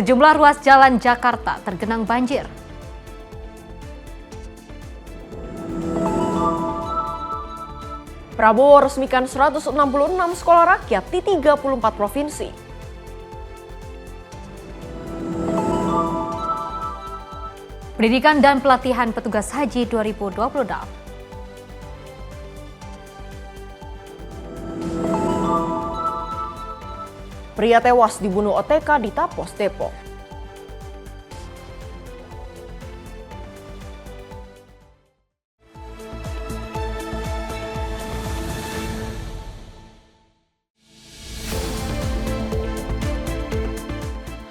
Sejumlah ruas jalan Jakarta tergenang banjir. Prabowo resmikan 166 sekolah rakyat di 34 provinsi. Pendidikan dan pelatihan petugas haji 2026. Pria tewas dibunuh OTK di Tapos, Depok.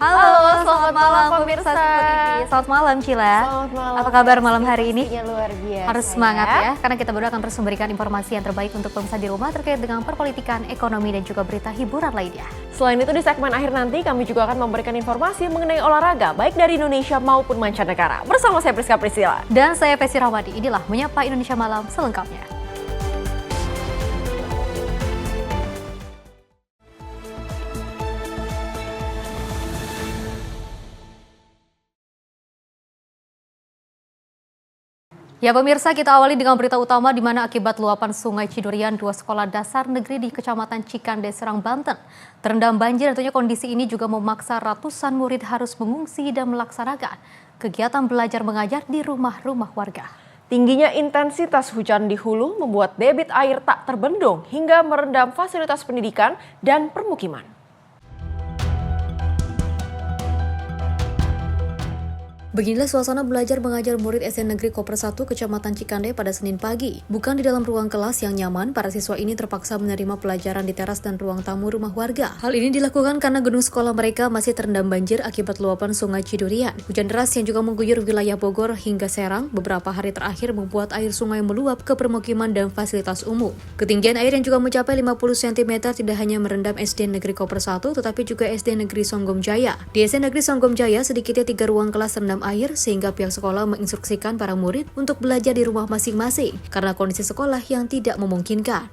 Halo, selamat malam pemirsa Sipo TV. Selamat malam Cila. Selamat malam. Apa kabar malam hari ini? Luar biasa. Harus semangat ya, karena kita berdua akan terus memberikan informasi yang terbaik untuk pemirsa di rumah terkait dengan perpolitikan, ekonomi, dan juga berita hiburan lainnya. Selain itu di segmen akhir nanti kami juga akan memberikan informasi mengenai olahraga baik dari Indonesia maupun mancanegara. Bersama saya Priska Priscilla. Dan saya Pesi Rawadi, inilah Menyapa Indonesia Malam selengkapnya. Ya pemirsa, kita awali dengan berita utama di mana akibat luapan Sungai Cidurian, 2 sekolah dasar negeri di Kecamatan Cikande, Serang, Banten terendam banjir. Tentunya kondisi ini juga memaksa ratusan murid harus mengungsi dan melaksanakan kegiatan belajar mengajar di rumah-rumah warga. Tingginya intensitas hujan di hulu membuat debit air tak terbendung hingga merendam fasilitas pendidikan dan permukiman. Beginilah suasana belajar mengajar murid SD Negeri Koper 1 Kecamatan Cikande pada Senin pagi. Bukan di dalam ruang kelas yang nyaman, para siswa ini terpaksa menerima pelajaran di teras dan ruang tamu rumah warga. Hal ini dilakukan karena gedung sekolah mereka masih terendam banjir akibat luapan Sungai Cidurian. Hujan deras yang juga mengguyur wilayah Bogor hingga Serang beberapa hari terakhir membuat air sungai meluap ke permukiman dan fasilitas umum. Ketinggian air yang juga mencapai 50 cm tidak hanya merendam SD Negeri Koper 1 tetapi juga SD Negeri Songgom Jaya. Di SD Negeri Songgom Jaya sedikitnya 3 ruang kelas terendam air sehingga pihak sekolah menginstruksikan para murid untuk belajar di rumah masing-masing karena kondisi sekolah yang tidak memungkinkan.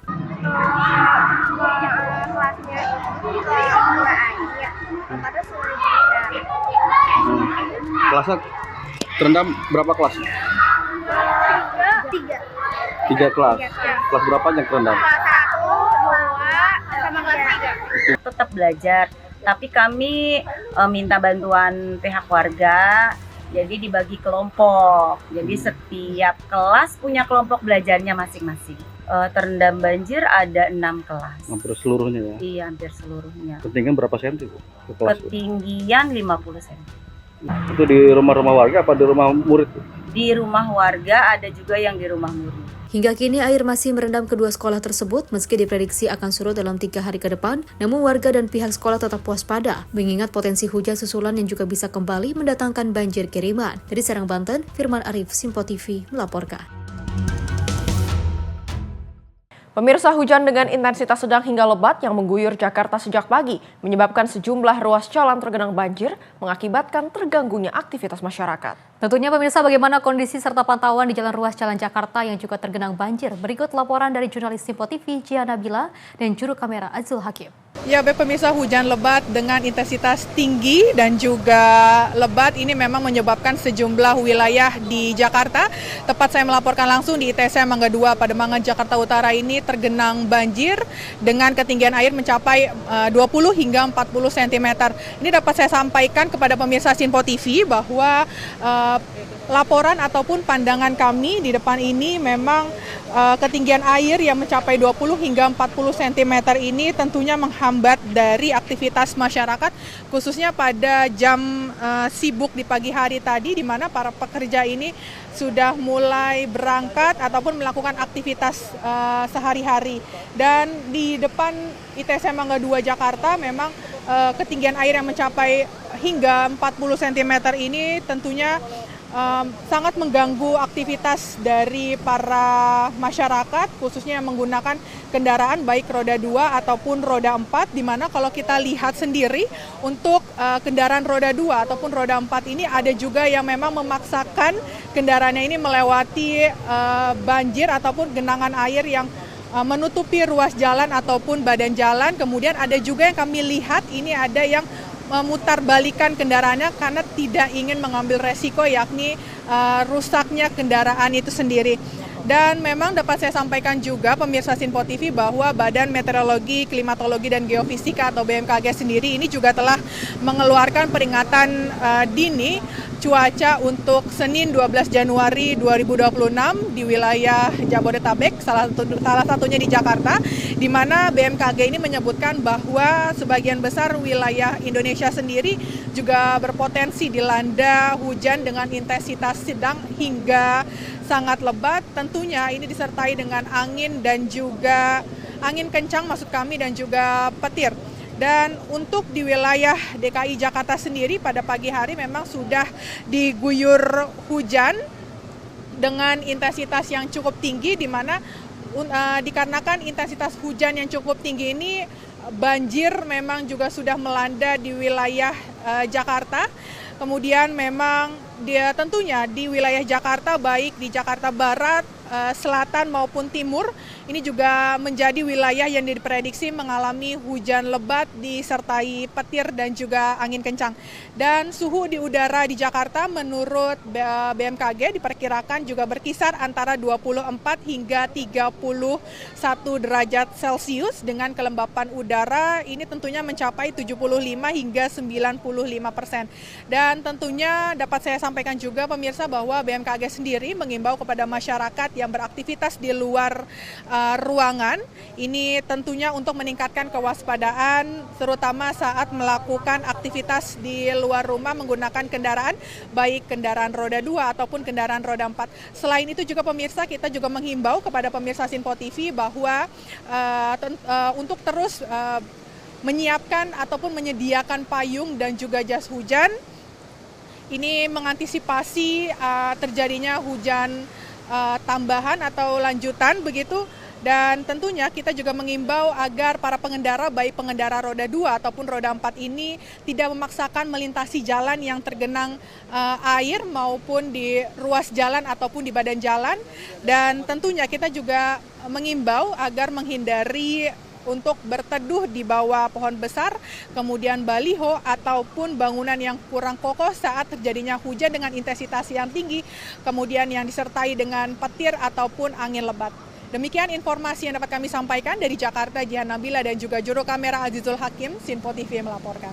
Kelasnya terendam berapa kelas? Tiga kelas. Kelas berapa yang terendam? Tetap belajar, tapi kami minta bantuan pihak warga. Jadi dibagi kelompok, jadi setiap kelas punya kelompok belajarnya masing-masing. Terendam banjir ada 6 kelas. Hampir seluruhnya ya? Iya, hampir seluruhnya. Ketinggian berapa senti Bu? Ketinggian 50 cm. Itu di rumah-rumah warga apa di rumah murid? Di rumah warga, ada juga yang di rumah murid. Hingga kini air masih merendam kedua sekolah tersebut meski diprediksi akan surut dalam 3 hari ke depan, namun warga dan pihak sekolah tetap waspada mengingat potensi hujan susulan yang juga bisa kembali mendatangkan banjir kiriman. Dari Serang, Banten, Firman Arif, Sipo TV melaporkan. Pemirsa, hujan dengan intensitas sedang hingga lebat yang mengguyur Jakarta sejak pagi menyebabkan sejumlah ruas jalan tergenang banjir mengakibatkan terganggunya aktivitas masyarakat. Tentunya pemirsa, bagaimana kondisi serta pantauan di jalan ruas jalan Jakarta yang juga tergenang banjir? Berikut laporan dari jurnalis Sipo TV Jia Nabila dan juru kamera Azul Hakim. Ya, pemirsa, hujan lebat dengan intensitas tinggi dan juga lebat ini memang menyebabkan sejumlah wilayah di Jakarta. Tepat saya melaporkan langsung di ITC Mangga 2 Pademangan Jakarta Utara ini tergenang banjir dengan ketinggian air mencapai 20 hingga 40 cm. Ini dapat saya sampaikan kepada pemirsa Sipo TV bahwa laporan ataupun pandangan kami di depan ini memang ketinggian air yang mencapai 20 hingga 40 cm ini tentunya menghambat dari aktivitas masyarakat khususnya pada jam sibuk di pagi hari tadi di mana para pekerja ini sudah mulai berangkat ataupun melakukan aktivitas sehari-hari. Dan di depan ITC Mangga 2 Jakarta memang ketinggian air yang mencapai hingga 40 cm ini tentunya sangat mengganggu aktivitas dari para masyarakat khususnya yang menggunakan kendaraan baik roda 2 ataupun roda 4, di mana kalau kita lihat sendiri untuk kendaraan roda 2 ataupun roda 4 ini ada juga yang memang memaksakan kendaraannya ini melewati banjir ataupun genangan air yang menutupi ruas jalan ataupun badan jalan. Kemudian ada juga yang kami lihat ini ada yang memutarbalikan kendaraannya karena tidak ingin mengambil resiko yakni rusaknya kendaraan itu sendiri. Dan memang dapat saya sampaikan juga pemirsa Sinpo TV bahwa Badan Meteorologi, Klimatologi dan Geofisika atau BMKG sendiri ini juga telah mengeluarkan peringatan dini cuaca untuk Senin 12 Januari 2026 di wilayah Jabodetabek, salah satunya di Jakarta, di mana BMKG ini menyebutkan bahwa sebagian besar wilayah Indonesia sendiri juga berpotensi dilanda hujan dengan intensitas sedang hingga sangat lebat. Tentunya ini disertai dengan angin dan juga angin kencang maksud kami dan juga petir. Dan untuk di wilayah DKI Jakarta sendiri pada pagi hari memang sudah diguyur hujan dengan intensitas yang cukup tinggi, di mana dikarenakan intensitas hujan yang cukup tinggi ini banjir memang juga sudah melanda di wilayah Jakarta. Kemudian memang dia tentunya di wilayah Jakarta, baik di Jakarta Barat, Selatan maupun Timur, ini juga menjadi wilayah yang diprediksi mengalami hujan lebat disertai petir dan juga angin kencang. Dan suhu di udara di Jakarta menurut BMKG diperkirakan juga berkisar antara 24 hingga 31 derajat Celcius dengan kelembapan udara ini tentunya mencapai 75 hingga 95%. Dan tentunya dapat saya sampaikan juga pemirsa bahwa BMKG sendiri mengimbau kepada masyarakat yang beraktivitas di luar ruangan ini tentunya untuk meningkatkan kewaspadaan terutama saat melakukan aktivitas di luar rumah menggunakan kendaraan baik kendaraan roda 2 ataupun kendaraan roda 4. Selain itu juga pemirsa kita juga menghimbau kepada pemirsa Sinpo TV bahwa untuk terus menyiapkan ataupun menyediakan payung dan juga jas hujan ini mengantisipasi terjadinya hujan tambahan atau lanjutan begitu. Dan tentunya kita juga mengimbau agar para pengendara baik pengendara roda 2 ataupun roda 4 ini tidak memaksakan melintasi jalan yang tergenang air maupun di ruas jalan ataupun di badan jalan. Dan tentunya kita juga mengimbau agar menghindari untuk berteduh di bawah pohon besar, kemudian baliho ataupun bangunan yang kurang kokoh saat terjadinya hujan dengan intensitas yang tinggi, kemudian yang disertai dengan petir ataupun angin lebat. Demikian informasi yang dapat kami sampaikan dari Jakarta, Jihan Nabila dan juga juru kamera Azizul Hakim, Sinpo TV melaporkan.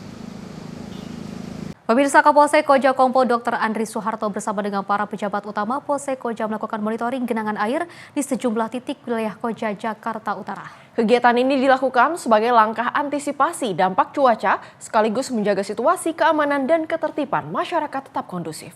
Pemirsa, Kapolsek Koja Kompol Dr. Andri Suharto bersama dengan para pejabat utama Polsek Koja melakukan monitoring genangan air di sejumlah titik wilayah Koja, Jakarta Utara. Kegiatan ini dilakukan sebagai langkah antisipasi dampak cuaca sekaligus menjaga situasi keamanan dan ketertiban masyarakat tetap kondusif.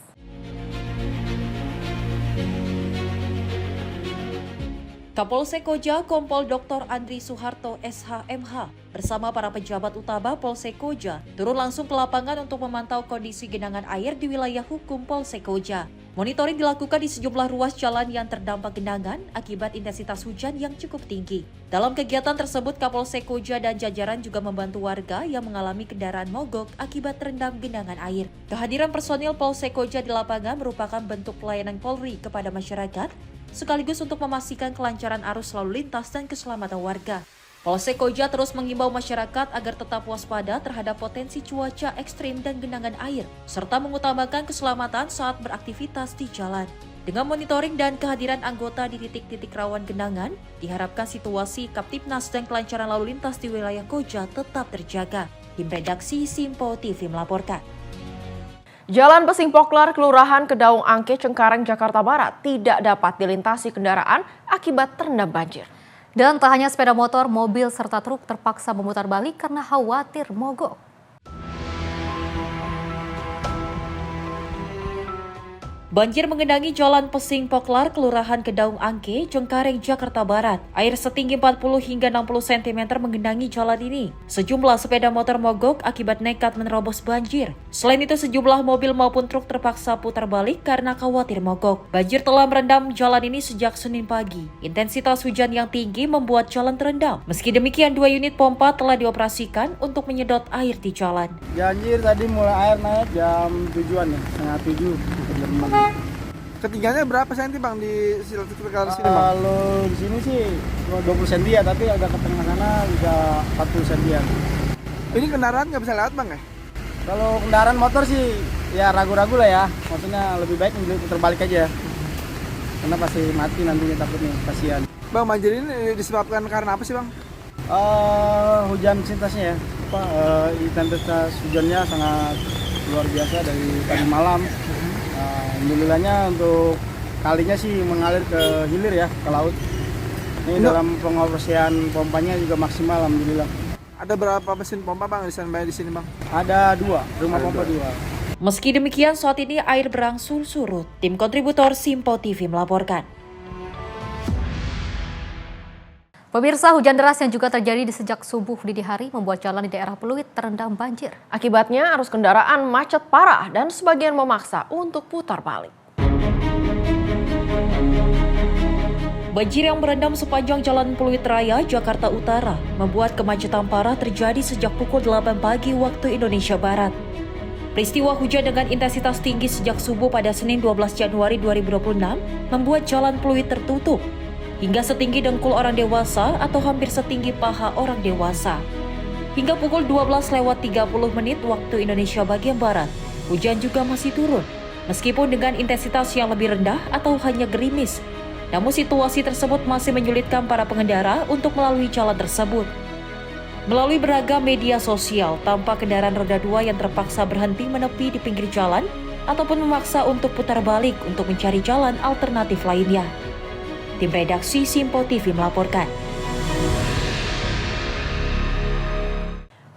Kapolsek Koja Kompol Dr. Andri Suharto SH.MH bersama para pejabat utama Polsek Koja turun langsung ke lapangan untuk memantau kondisi genangan air di wilayah hukum Polsek Koja. Monitoring dilakukan di sejumlah ruas jalan yang terdampak genangan akibat intensitas hujan yang cukup tinggi. Dalam kegiatan tersebut, Kapolsek Koja dan jajaran juga membantu warga yang mengalami kendaraan mogok akibat terendam genangan air. Kehadiran personil Polsek Koja di lapangan merupakan bentuk pelayanan Polri kepada masyarakat, sekaligus untuk memastikan kelancaran arus lalu lintas dan keselamatan warga. Polsek Koja terus mengimbau masyarakat agar tetap waspada terhadap potensi cuaca ekstrim dan genangan air, serta mengutamakan keselamatan saat beraktivitas di jalan. Dengan monitoring dan kehadiran anggota di titik-titik rawan genangan, diharapkan situasi Kaptipnas dan kelancaran lalu lintas di wilayah Koja tetap terjaga. Tim redaksi Sinpo TV melaporkan. Jalan Pesing Poklar, Kelurahan Kedaung Angke, Cengkareng, Jakarta Barat tidak dapat dilintasi kendaraan akibat terendam banjir. Dan tak hanya sepeda motor, mobil serta truk terpaksa memutar balik karena khawatir mogok. Banjir mengenangi Jalan Pesing Poklar, Kelurahan Kedaung Angke, Cengkareng, Jakarta Barat. Air setinggi 40 hingga 60 cm mengenangi jalan ini. Sejumlah sepeda motor mogok akibat nekat menerobos banjir. Selain itu, sejumlah mobil maupun truk terpaksa putar balik karena khawatir mogok. Banjir telah merendam jalan ini sejak Senin pagi. Intensitas hujan yang tinggi membuat jalan terendam. Meski demikian, 2 unit pompa telah dioperasikan untuk menyedot air di jalan. Banjir tadi mulai air naik jam 7-an ya, setengah 7. Ketinggiannya berapa senti Bang di sekitar sini Bang? Kalau di sini sih 20 cm ya, tapi agak ke tengah sana bisa 40 cm. Ini kendaraan nggak bisa lewat Bang ya? Kalau kendaraan motor sih ya ragu-ragu lah ya. Maksudnya lebih baik putar balik aja. Karena pasti mati nantinya takutnya, kasihan. Bang, banjir ini disebabkan karena apa sih Bang? Hujan intensitasnya ya. Intensitas hujannya sangat luar biasa dari tadi malam. Alhamdulillahnya untuk kalinya sih mengalir ke hilir ya, ke laut. Ini dalam pengoperasian pompanya juga maksimal, alhamdulillah. Ada berapa mesin pompa Bang di sini Bang? Ada 2, rumah pompa 2. Meski demikian, saat ini air berangsur surut. Tim kontributor Simpo TV melaporkan. Pemirsa, hujan deras yang juga terjadi di sejak subuh dini hari membuat jalan di daerah Pluit terendam banjir. Akibatnya arus kendaraan macet parah dan sebagian memaksa untuk putar balik. Banjir yang merendam sepanjang Jalan Pluit Raya, Jakarta Utara, membuat kemacetan parah terjadi sejak pukul 8 pagi waktu Indonesia Barat. Peristiwa hujan dengan intensitas tinggi sejak subuh pada Senin 12 Januari 2026 membuat Jalan Pluit tertutup hingga setinggi dengkul orang dewasa atau hampir setinggi paha orang dewasa. Hingga pukul 12:30 waktu Indonesia bagian Barat, hujan juga masih turun, meskipun dengan intensitas yang lebih rendah atau hanya gerimis. Namun situasi tersebut masih menyulitkan para pengendara untuk melalui jalan tersebut. Melalui beragam media sosial, tampak kendaraan roda 2 yang terpaksa berhenti menepi di pinggir jalan ataupun memaksa untuk putar balik untuk mencari jalan alternatif lainnya. Tim redaksi Simpo TV melaporkan.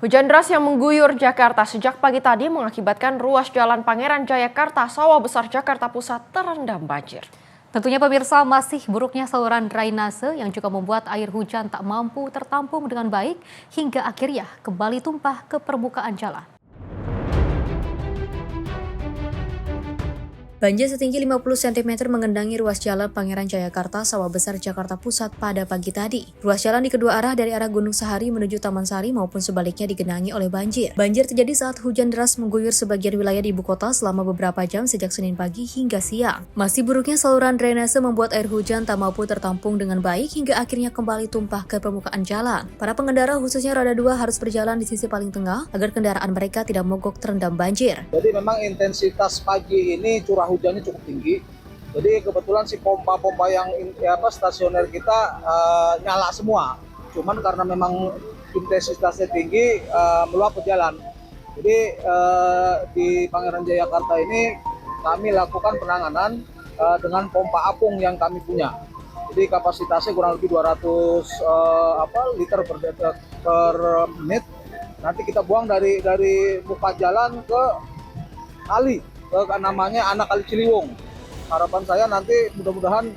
Hujan deras yang mengguyur Jakarta sejak pagi tadi mengakibatkan ruas Jalan Pangeran Jayakarta, Sawah Besar, Jakarta Pusat terendam banjir. Tentunya pemirsa, masih buruknya saluran drainase yang juga membuat air hujan tak mampu tertampung dengan baik hingga akhirnya kembali tumpah ke permukaan jalan. Banjir setinggi 50 cm mengendangi ruas jalan Pangeran Jayakarta, Sawah Besar, Jakarta Pusat pada pagi tadi. Ruas jalan di kedua arah dari arah Gunung Sahari menuju Taman Sari maupun sebaliknya digenangi oleh banjir. Banjir terjadi saat hujan deras mengguyur sebagian wilayah di ibu kota selama beberapa jam sejak Senin pagi hingga siang. Masih buruknya saluran drainase membuat air hujan tak mampu tertampung dengan baik hingga akhirnya kembali tumpah ke permukaan jalan. Para pengendara khususnya roda 2 harus berjalan di sisi paling tengah agar kendaraan mereka tidak mogok terendam banjir. Jadi memang intensitas pagi ini curah hujannya cukup tinggi. Jadi kebetulan si pompa-pompa yang stasioner kita nyala semua. Cuman karena memang intensitasnya tinggi meluap ke jalan. Jadi di Pangeran Jayakarta ini kami lakukan penanganan dengan pompa apung yang kami punya. Jadi kapasitasnya kurang lebih 200 liter per menit. Nanti kita buang dari muka jalan ke kali, namanya Anak Kali Ciliwung. Harapan saya nanti mudah-mudahan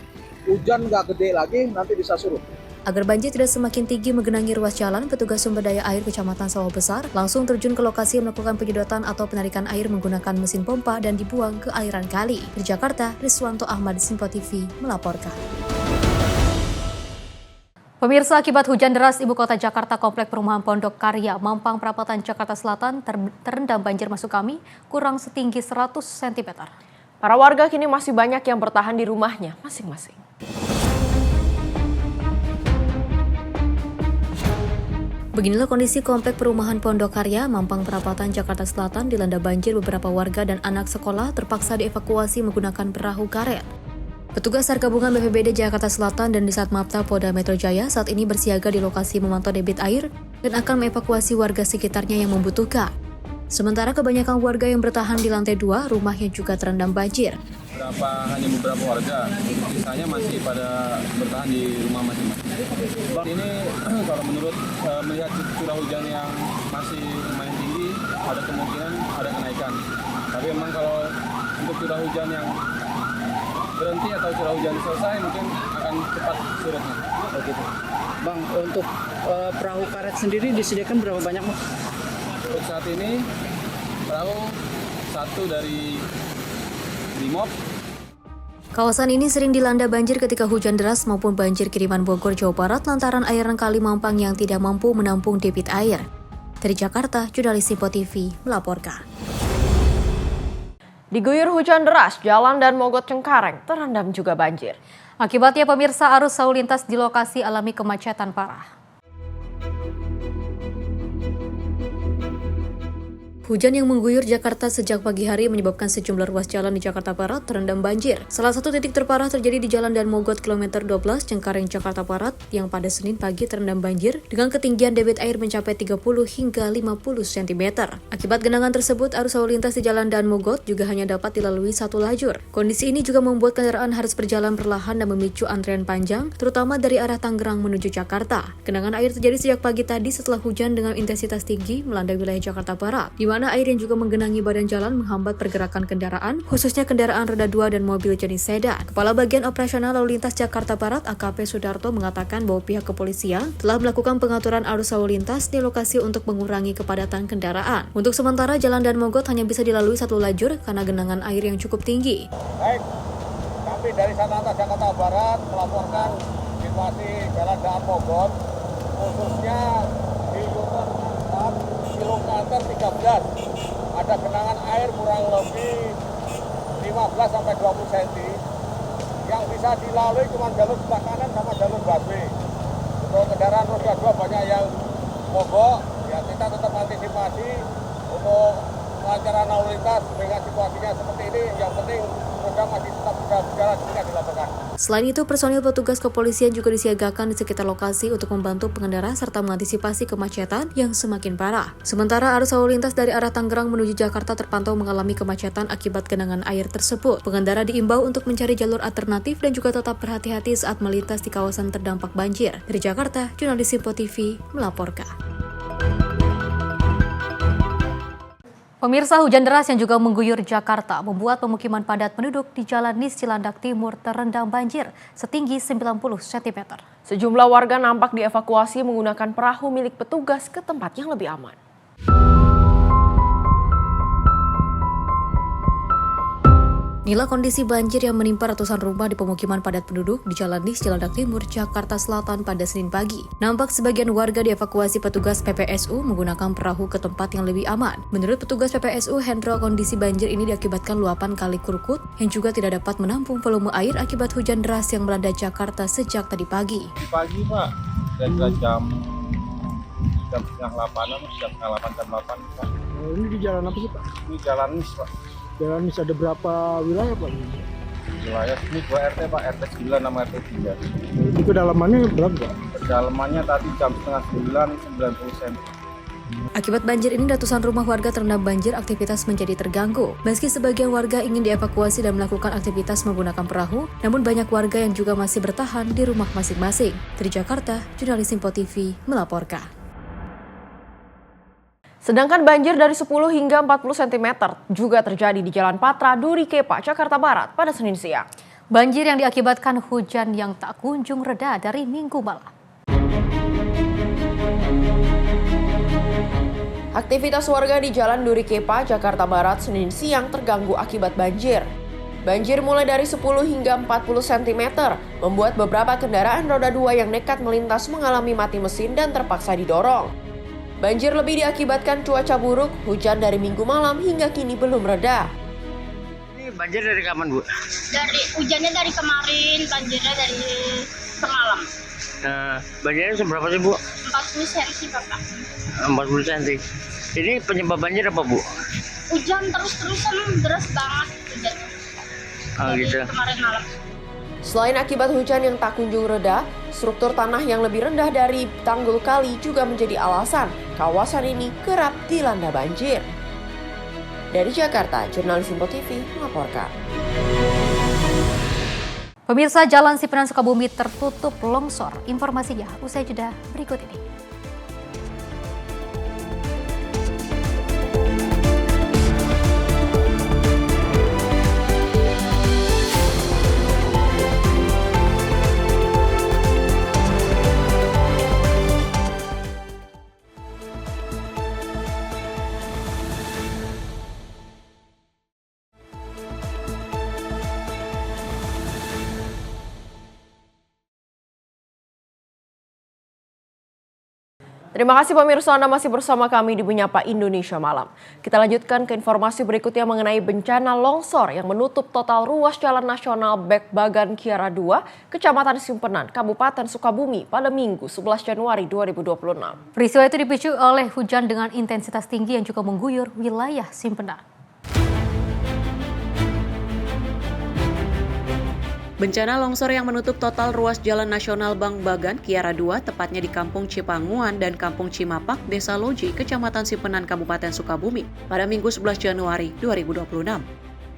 hujan nggak gede lagi, nanti bisa surut. Agar banjir tidak semakin tinggi menggenangi ruas jalan, petugas sumber daya air Kecamatan Sawah Besar langsung terjun ke lokasi melakukan penyedotan atau penarikan air menggunakan mesin pompa dan dibuang ke airan kali. Di Jakarta, Riswanto Ahmad, Simpo TV melaporkan. Pemirsa, akibat hujan deras ibu kota Jakarta, Komplek Perumahan Pondok Karya, Mampang Perapatan, Jakarta Selatan terendam banjir masuk kami kurang setinggi 100 cm. Para warga kini masih banyak yang bertahan di rumahnya masing-masing. Beginilah kondisi Komplek Perumahan Pondok Karya, Mampang Perapatan, Jakarta Selatan dilanda banjir. Beberapa warga dan anak sekolah terpaksa dievakuasi menggunakan perahu karet. Petugas SAR Gabungan BPBD Jakarta Selatan dan Disatmapta Polda Metro Jaya saat ini bersiaga di lokasi memantau debit air dan akan mengevakuasi warga sekitarnya yang membutuhkan. Sementara kebanyakan warga yang bertahan di lantai 2, rumahnya juga terendam banjir. Hanya beberapa warga, sisanya masih pada bertahan di rumah masing-masing. Ini kalau menurut melihat curah hujan yang masih lumayan tinggi, ada kemungkinan ada kenaikan. Tapi memang kalau untuk curah hujan yang berhenti atau curah hujan selesai mungkin akan cepat surutnya. Begitu. Bang, untuk perahu karet sendiri disediakan berapa banyak, Mas? Untuk saat ini perahu 1 dari Brimob. Kawasan ini sering dilanda banjir ketika hujan deras maupun banjir kiriman Bogor, Jawa Barat lantaran airan kali Mampang yang tidak mampu menampung debit air. Dari Jakarta, jurnalis Simpo TV melaporkan. Diguyur hujan deras, jalan dan Mogot Cengkareng terendam juga banjir. Akibatnya pemirsa, arus lalu lintas di lokasi alami kemacetan parah. Hujan yang mengguyur Jakarta sejak pagi hari menyebabkan sejumlah ruas jalan di Jakarta Barat terendam banjir. Salah satu titik terparah terjadi di Jalan Dan Mogot kilometer 12 Cengkareng Jakarta Barat yang pada Senin pagi terendam banjir dengan ketinggian debit air mencapai 30 hingga 50 cm. Akibat genangan tersebut, arus lalu lintas di Jalan Dan Mogot juga hanya dapat dilalui satu lajur. Kondisi ini juga membuat kendaraan harus berjalan perlahan dan memicu antrian panjang, terutama dari arah Tangerang menuju Jakarta. Genangan air terjadi sejak pagi tadi setelah hujan dengan intensitas tinggi melanda wilayah Jakarta Barat, di mana air yang juga menggenangi badan jalan menghambat pergerakan kendaraan, khususnya kendaraan roda 2 dan mobil jenis sedan. Kepala Bagian Operasional Lalu Lintas Jakarta Barat AKP Sudarto mengatakan bahwa pihak kepolisian telah melakukan pengaturan arus lalu lintas di lokasi untuk mengurangi kepadatan kendaraan. Untuk sementara, Jalan Dan Mogot hanya bisa dilalui satu lajur karena genangan air yang cukup tinggi. Baik, kami dari Satlantas Jakarta Barat melaporkan situasi Jalan Dan Mogot, khususnya di Yuton 4 kilometer 13. Ada genangan air kurang lebih 15-20 cm yang bisa dilalui cuma jalur sebelah kanan sama jalur busway. Untuk kendaraan roda 2 banyak yang mogok, ya kita tetap antisipasi untuk kelancaran lalu lintas dengan situasinya seperti ini. Yang penting roda masih tetap bisa berjalan jika dilaporkan. Selain itu, personil petugas kepolisian juga disiagakan di sekitar lokasi untuk membantu pengendara serta mengantisipasi kemacetan yang semakin parah. Sementara arus lalu lintas dari arah Tangerang menuju Jakarta terpantau mengalami kemacetan akibat genangan air tersebut. Pengendara diimbau untuk mencari jalur alternatif dan juga tetap berhati-hati saat melintas di kawasan terdampak banjir. Dari Jakarta, jurnalis Simpo TV melaporkan. Pemirsa, hujan deras yang juga mengguyur Jakarta membuat pemukiman padat penduduk di Jalan Nis Cilandak Timur terendam banjir setinggi 90 cm. Sejumlah warga nampak dievakuasi menggunakan perahu milik petugas ke tempat yang lebih aman. Inilah kondisi banjir yang menimpa ratusan rumah di pemukiman padat penduduk di Jalan Nis Cilandak Timur, Jakarta Selatan pada Senin pagi. Nampak sebagian warga dievakuasi petugas PPSU menggunakan perahu ke tempat yang lebih aman. Menurut petugas PPSU, Hendro, kondisi banjir ini diakibatkan luapan Kali Krukut yang juga tidak dapat menampung volume air akibat hujan deras yang melanda Jakarta sejak tadi pagi. Pagi Pak, kira-kira jam 7.30 jam 8 Pak. Ini di jalan apa sih Pak? Ini Jalan Nis Pak. Jalan ini ada berapa wilayah Pak? Wilayah ini 2 RT Pak, RT 9 sama RT 3. Ini kedalamannya berapa Pak? Kedalamannya tadi jam setengah 9, 90 cm. Akibat banjir ini, ratusan rumah warga terendam banjir, aktivitas menjadi terganggu. Meski sebagian warga ingin dievakuasi dan melakukan aktivitas menggunakan perahu, namun banyak warga yang juga masih bertahan di rumah masing-masing. Dari Jakarta, jurnalis Simpo TV melaporkan. Sedangkan banjir dari 10 hingga 40 cm juga terjadi di Jalan Patra, Duri Kepa, Jakarta Barat pada Senin siang. Banjir yang diakibatkan hujan yang tak kunjung reda dari Minggu malam. Aktivitas warga di Jalan Duri Kepa, Jakarta Barat Senin siang terganggu akibat banjir. Banjir mulai dari 10 hingga 40 cm membuat beberapa kendaraan roda 2 yang nekat melintas mengalami mati mesin dan terpaksa didorong. Banjir lebih diakibatkan cuaca buruk, hujan dari Minggu malam hingga kini belum reda. Ini banjir dari kapan Bu? Hujannya dari kemarin, banjirnya dari semalam. Banjirnya seberapa sih Bu? 40 cm Bapak. 40 cm. Ini penyebab banjir apa Bu? Hujan terus-terusan deras banget hujan. Dari Gitu. kemarin malam. Selain akibat hujan yang tak kunjung reda, struktur tanah yang lebih rendah dari tanggul kali juga menjadi alasan kawasan ini kerap dilanda banjir. Dari Jakarta, jurnalis Simpo TV melaporkan. Pemirsa, Jalan Sipinan Sukabumi tertutup longsor. Informasinya usai jeda berikut ini. Terima kasih pemirsa, Anda masih bersama kami di Menyapa Indonesia Malam. Kita lanjutkan ke informasi berikutnya mengenai bencana longsor yang menutup total ruas Jalan Nasional Bekbagan Kiara 2, Kecamatan Simpenan, Kabupaten Sukabumi pada Minggu 11 Januari 2026. Peristiwa itu dipicu oleh hujan dengan intensitas tinggi yang juga mengguyur wilayah Simpenan. Bencana longsor yang menutup total ruas Jalan Nasional Bekbagan Kiara 2, tepatnya di Kampung Cipanguan dan Kampung Cimapak, Desa Loji, Kecamatan Simpenan, Kabupaten Sukabumi, pada Minggu 11 Januari 2026.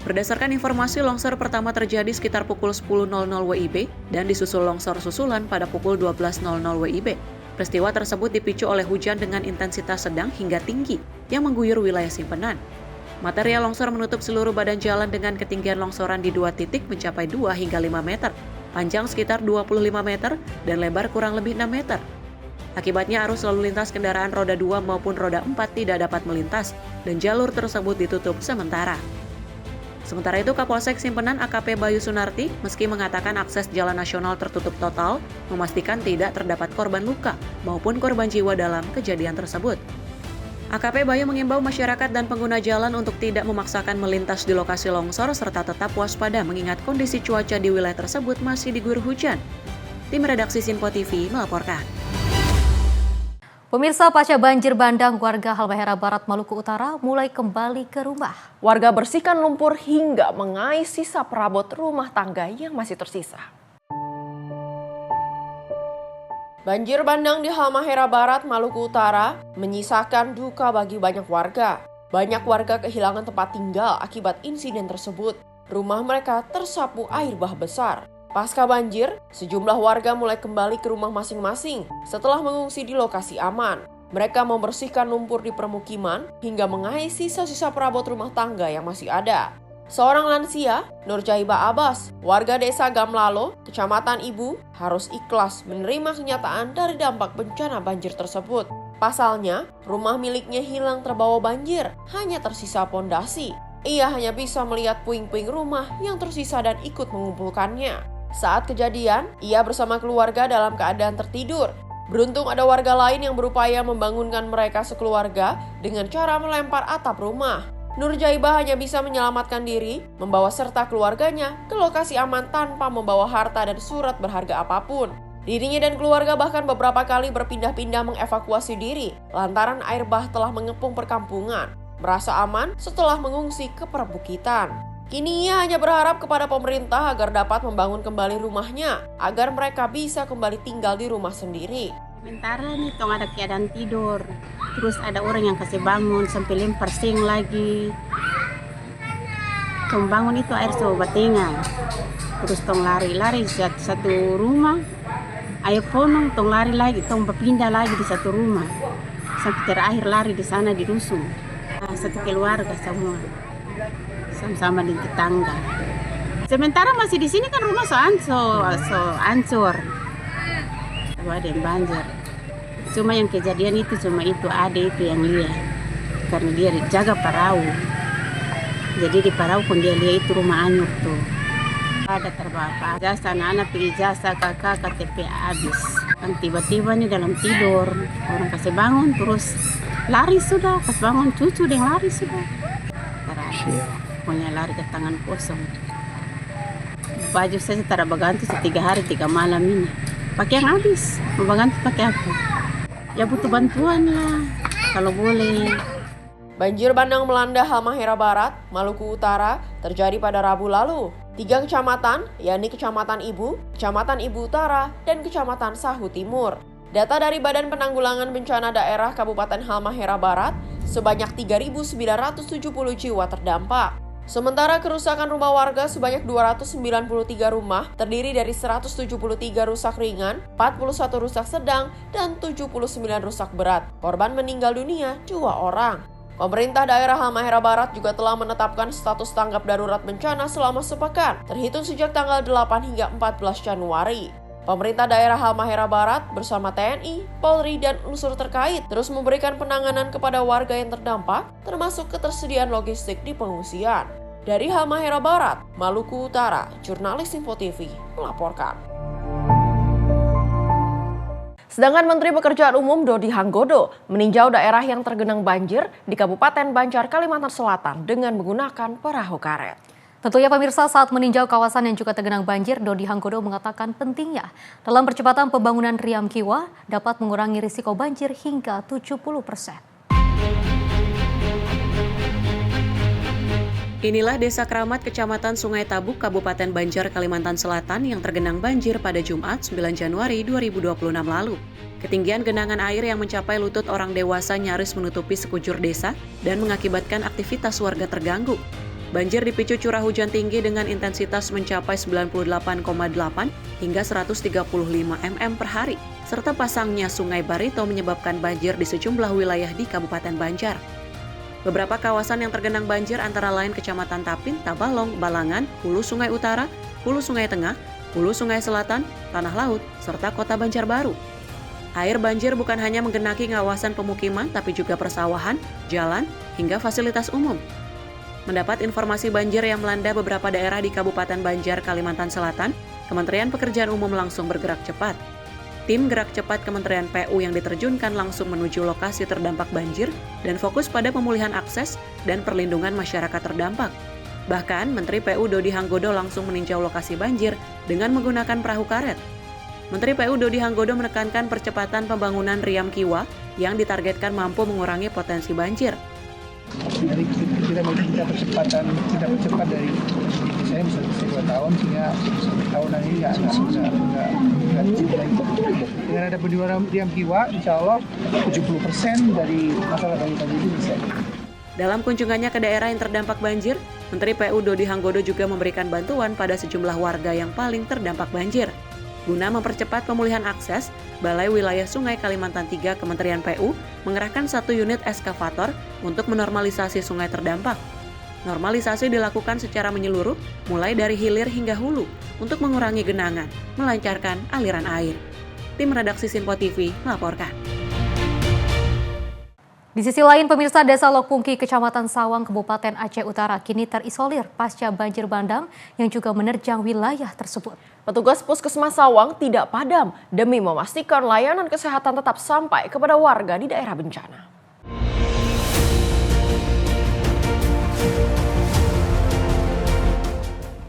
Berdasarkan informasi, longsor pertama terjadi sekitar pukul 10.00 WIB dan disusul longsor susulan pada pukul 12.00 WIB. Peristiwa tersebut dipicu oleh hujan dengan intensitas sedang hingga tinggi yang mengguyur wilayah Simpenan. Material longsor menutup seluruh badan jalan dengan ketinggian longsoran di 2 titik mencapai 2 hingga 5 meter, panjang sekitar 25 meter, dan lebar kurang lebih 6 meter. Akibatnya arus lalu lintas kendaraan roda 2 maupun roda 4 tidak dapat melintas, dan jalur tersebut ditutup sementara. Sementara itu, Kapolsek Simpenan AKP Bayu Sunarti meski mengatakan akses jalan nasional tertutup total, memastikan tidak terdapat korban luka maupun korban jiwa dalam kejadian tersebut. AKP Bayu mengimbau masyarakat dan pengguna jalan untuk tidak memaksakan melintas di lokasi longsor serta tetap waspada mengingat kondisi cuaca di wilayah tersebut masih diguyur hujan. Tim redaksi Sinpo TV melaporkan. Pemirsa, pasca banjir bandang, warga Halmahera Barat, Maluku Utara mulai kembali ke rumah. Warga bersihkan lumpur hingga mengais sisa perabot rumah tangga yang masih tersisa. Banjir bandang di Halmahera Barat, Maluku Utara menyisakan duka bagi banyak warga. Banyak warga kehilangan tempat tinggal akibat insiden tersebut. Rumah mereka tersapu air bah besar. Pasca banjir, sejumlah warga mulai kembali ke rumah masing-masing setelah mengungsi di lokasi aman. Mereka membersihkan lumpur di permukiman hingga mengais sisa-sisa perabot rumah tangga yang masih ada. Seorang lansia, Nur Jaibah Abbas, warga desa Gamlalo, Kecamatan Ibu, harus ikhlas menerima kenyataan dari dampak bencana banjir tersebut. Pasalnya, rumah miliknya hilang terbawa banjir, hanya tersisa pondasi. Ia hanya bisa melihat puing-puing rumah yang tersisa dan ikut mengumpulkannya. Saat kejadian, ia bersama keluarga dalam keadaan tertidur. Beruntung ada warga lain yang berupaya membangunkan mereka sekeluarga dengan cara melempar atap rumah. Nur Jaibah hanya bisa menyelamatkan diri, membawa serta keluarganya ke lokasi aman tanpa membawa harta dan surat berharga apapun. Dirinya dan keluarga bahkan beberapa kali berpindah-pindah mengevakuasi diri lantaran air bah telah mengepung perkampungan. Merasa aman setelah mengungsi ke perbukitan. Kini ia hanya berharap kepada pemerintah agar dapat membangun kembali rumahnya, agar mereka bisa kembali tinggal di rumah sendiri. Sementara nih tong ada keadaan tidur, terus ada orang yang kasih bangun sampai lempar seng lagi. Tong bangun itu air coba tinggal, terus tong lari-lari satu rumah, air ponong tong lari lagi, tong berpindah lagi di satu rumah, sampai terakhir lari di sana di dusun. Satu keluarga semua, sama-sama di tetangga. Sementara masih di sini kan rumah so ancur. Ada yang banjir. Cuma yang kejadian itu cuma itu ada itu yang lihat. Karena dia jaga perahu. Jadi di perahu pun dia lihat itu rumah anyur tuh. Ada terbakar. Jasa anak-anak pergi jasa kakak KTP habis. Kan tiba-tiba nih dalam tidur orang kasih bangun terus lari sudah. Pas bangun cucu dia lari sudah. Terakhir punya lari ke tangan kosong. Baju saya tak berganti 3 hari 3 malam ini. Pakai yang habis, mau ganti pakai apa? Ya butuh bantuan ya, kalau boleh. Banjir bandang melanda Halmahera Barat, Maluku Utara terjadi pada Rabu lalu. 3 kecamatan, yakni Kecamatan Ibu, Kecamatan Ibu Utara, dan Kecamatan Sahu Timur. Data dari Badan Penanggulangan Bencana Daerah Kabupaten Halmahera Barat, sebanyak 3.970 jiwa terdampak. Sementara kerusakan rumah warga sebanyak 293 rumah terdiri dari 173 rusak ringan, 41 rusak sedang, dan 79 rusak berat. Korban meninggal dunia 2 orang. Pemerintah daerah Halmahera Barat juga telah menetapkan status tanggap darurat bencana selama sepekan, terhitung sejak tanggal 8 hingga 14 Januari. Pemerintah daerah Halmahera Barat bersama TNI, Polri, dan unsur terkait terus memberikan penanganan kepada warga yang terdampak, termasuk ketersediaan logistik di pengungsian. Dari Halmahera Barat, Maluku Utara, jurnalis Sinpo TV melaporkan. Sedangkan Menteri Pekerjaan Umum Dodi Hanggodo meninjau daerah yang tergenang banjir di Kabupaten Banjar, Kalimantan Selatan dengan menggunakan perahu karet. Tentunya pemirsa, saat meninjau kawasan yang juga tergenang banjir, Dodi Hanggodo mengatakan pentingnya dalam percepatan pembangunan Riam Kiwa dapat mengurangi risiko banjir hingga 70%. Inilah Desa Kramat, Kecamatan Sungai Tabuk, Kabupaten Banjar, Kalimantan Selatan yang tergenang banjir pada Jumat 9 Januari 2026 lalu. Ketinggian genangan air yang mencapai lutut orang dewasa nyaris menutupi sekujur desa dan mengakibatkan aktivitas warga terganggu. Banjir dipicu curah hujan tinggi dengan intensitas mencapai 98,8 hingga 135 mm per hari, serta pasangnya Sungai Barito menyebabkan banjir di sejumlah wilayah di Kabupaten Banjar. Beberapa kawasan yang tergenang banjir antara lain Kecamatan Tapin, Tabalong, Balangan, Hulu Sungai Utara, Hulu Sungai Tengah, Hulu Sungai Selatan, Tanah Laut, serta Kota Banjarbaru. Air banjir bukan hanya menggenangi kawasan pemukiman, tapi juga persawahan, jalan, hingga fasilitas umum. Mendapat informasi banjir yang melanda beberapa daerah di Kabupaten Banjar, Kalimantan Selatan, Kementerian Pekerjaan Umum langsung bergerak cepat. Tim gerak cepat Kementerian PU yang diterjunkan langsung menuju lokasi terdampak banjir dan fokus pada pemulihan akses dan perlindungan masyarakat terdampak. Bahkan, Menteri PU Dodi Hanggodo langsung meninjau lokasi banjir dengan menggunakan perahu karet. Menteri PU Dodi Hanggodo menekankan percepatan pembangunan Riam Kiwa yang ditargetkan mampu mengurangi potensi banjir. Jadi kita percepat dari saya bisa 2 tahun sehingga tahunan ini nggak dengan ada penjualan Riam Kiwa, insya Allah 70% dari masalah banjir ini bisa. Dalam kunjungannya ke daerah yang terdampak banjir, Menteri PU Dodi Hanggodo juga memberikan bantuan pada sejumlah warga yang paling terdampak banjir. Guna mempercepat pemulihan akses, Balai Wilayah Sungai Kalimantan 3 Kementerian PU mengerahkan 1 unit eskavator untuk menormalisasi sungai terdampak. Normalisasi dilakukan secara menyeluruh, mulai dari hilir hingga hulu, untuk mengurangi genangan, melancarkan aliran air. Tim redaksi Simpo TV melaporkan. Di sisi lain, pemirsa, Desa Lokpungki, Kecamatan Sawang, Kabupaten Aceh Utara kini terisolir pasca banjir bandang yang juga menerjang wilayah tersebut. Petugas Puskesmas Sawang tidak padam demi memastikan layanan kesehatan tetap sampai kepada warga di daerah bencana.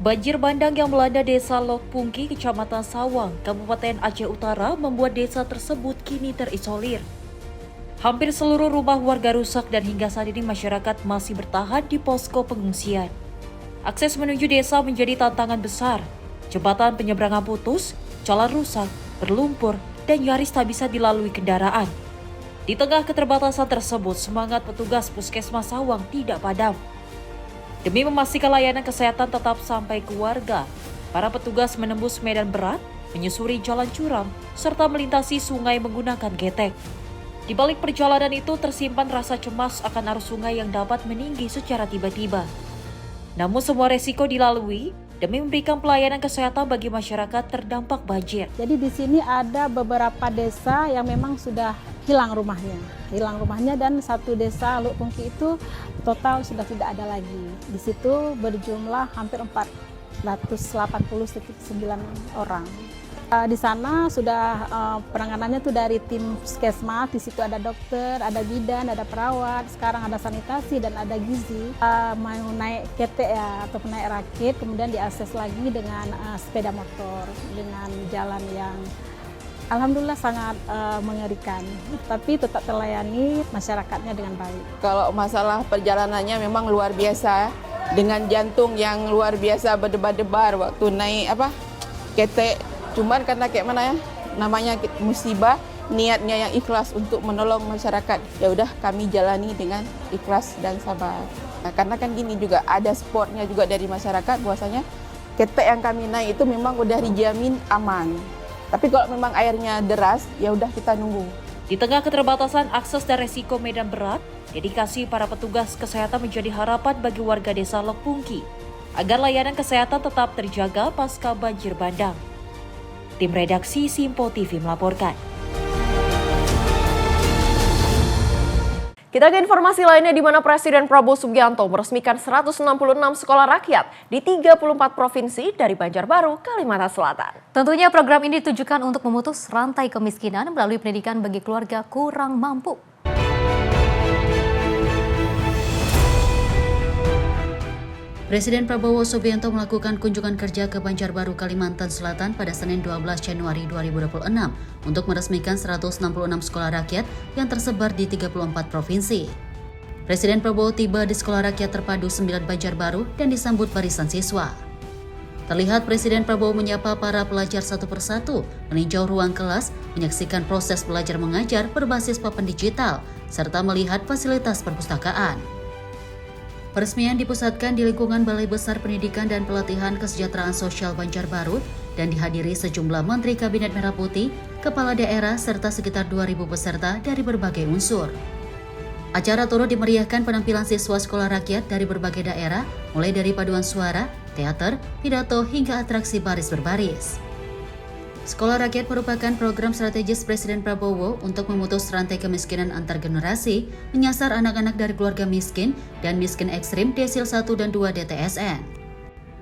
Banjir bandang yang melanda Desa Lokpungki, Kecamatan Sawang, Kabupaten Aceh Utara membuat desa tersebut kini terisolir. Hampir seluruh rumah warga rusak dan hingga saat ini masyarakat masih bertahan di posko pengungsian. Akses menuju desa menjadi tantangan besar. Jembatan penyeberangan putus, jalan rusak, berlumpur, dan nyaris tak bisa dilalui kendaraan. Di tengah keterbatasan tersebut, semangat petugas Puskesmas Sawang tidak padam. Demi memastikan layanan kesehatan tetap sampai ke warga, para petugas menembus medan berat, menyusuri jalan curam, serta melintasi sungai menggunakan getek. Di balik perjalanan itu tersimpan rasa cemas akan arus sungai yang dapat meninggi secara tiba-tiba. Namun semua resiko dilalui demi memberikan pelayanan kesehatan bagi masyarakat terdampak banjir. Jadi di sini ada beberapa desa yang memang sudah hilang rumahnya dan satu desa Lokpungki itu total sudah tidak ada lagi. Di situ berjumlah hampir 489 orang. Di sana sudah penanganannya tuh dari tim puskesmas, di situ ada dokter, ada bidan, ada perawat, sekarang ada sanitasi dan ada gizi. Mau naik ketek ya atau naik rakit, kemudian diakses lagi dengan sepeda motor dengan jalan yang alhamdulillah sangat mengerikan, tapi tetap terlayani masyarakatnya dengan baik. Kalau masalah perjalanannya memang luar biasa, dengan jantung yang luar biasa berdebar-debar waktu naik ketek. Cuman karena kayak mana ya, namanya musibah, niatnya yang ikhlas untuk menolong masyarakat. Ya udah kami jalani dengan ikhlas dan sabar. Nah, karena kan gini juga ada supportnya juga dari masyarakat, bahwasanya ketek yang kami naik itu memang udah dijamin aman. Tapi kalau memang airnya deras, ya udah kita nunggu. Di tengah keterbatasan akses dan resiko medan berat, dedikasi para petugas kesehatan menjadi harapan bagi warga Desa Lokpungki agar layanan kesehatan tetap terjaga pasca banjir bandang. Tim redaksi Simpo TV melaporkan. Kita ke informasi lainnya di mana Presiden Prabowo Subianto meresmikan 166 sekolah rakyat di 34 provinsi dari Banjarbaru, Kalimantan Selatan. Tentunya program ini ditujukan untuk memutus rantai kemiskinan melalui pendidikan bagi keluarga kurang mampu. Presiden Prabowo Subianto melakukan kunjungan kerja ke Banjarbaru, Kalimantan Selatan pada Senin 12 Januari 2026 untuk meresmikan 166 sekolah rakyat yang tersebar di 34 provinsi. Presiden Prabowo tiba di Sekolah Rakyat Terpadu 9 Banjarbaru dan disambut barisan siswa. Terlihat Presiden Prabowo menyapa para pelajar satu persatu, meninjau ruang kelas, menyaksikan proses belajar mengajar berbasis papan digital, serta melihat fasilitas perpustakaan. Peresmian dipusatkan di lingkungan Balai Besar Pendidikan dan Pelatihan Kesejahteraan Sosial Banjarbaru dan dihadiri sejumlah Menteri Kabinet Merah Putih, Kepala Daerah, serta sekitar 2.000 peserta dari berbagai unsur. Acara turut dimeriahkan penampilan siswa sekolah rakyat dari berbagai daerah, mulai dari paduan suara, teater, pidato, hingga atraksi baris berbaris. Sekolah Rakyat merupakan program strategis Presiden Prabowo untuk memutus rantai kemiskinan antar generasi, menyasar anak-anak dari keluarga miskin dan miskin ekstrim desil 1 dan 2 DTSN.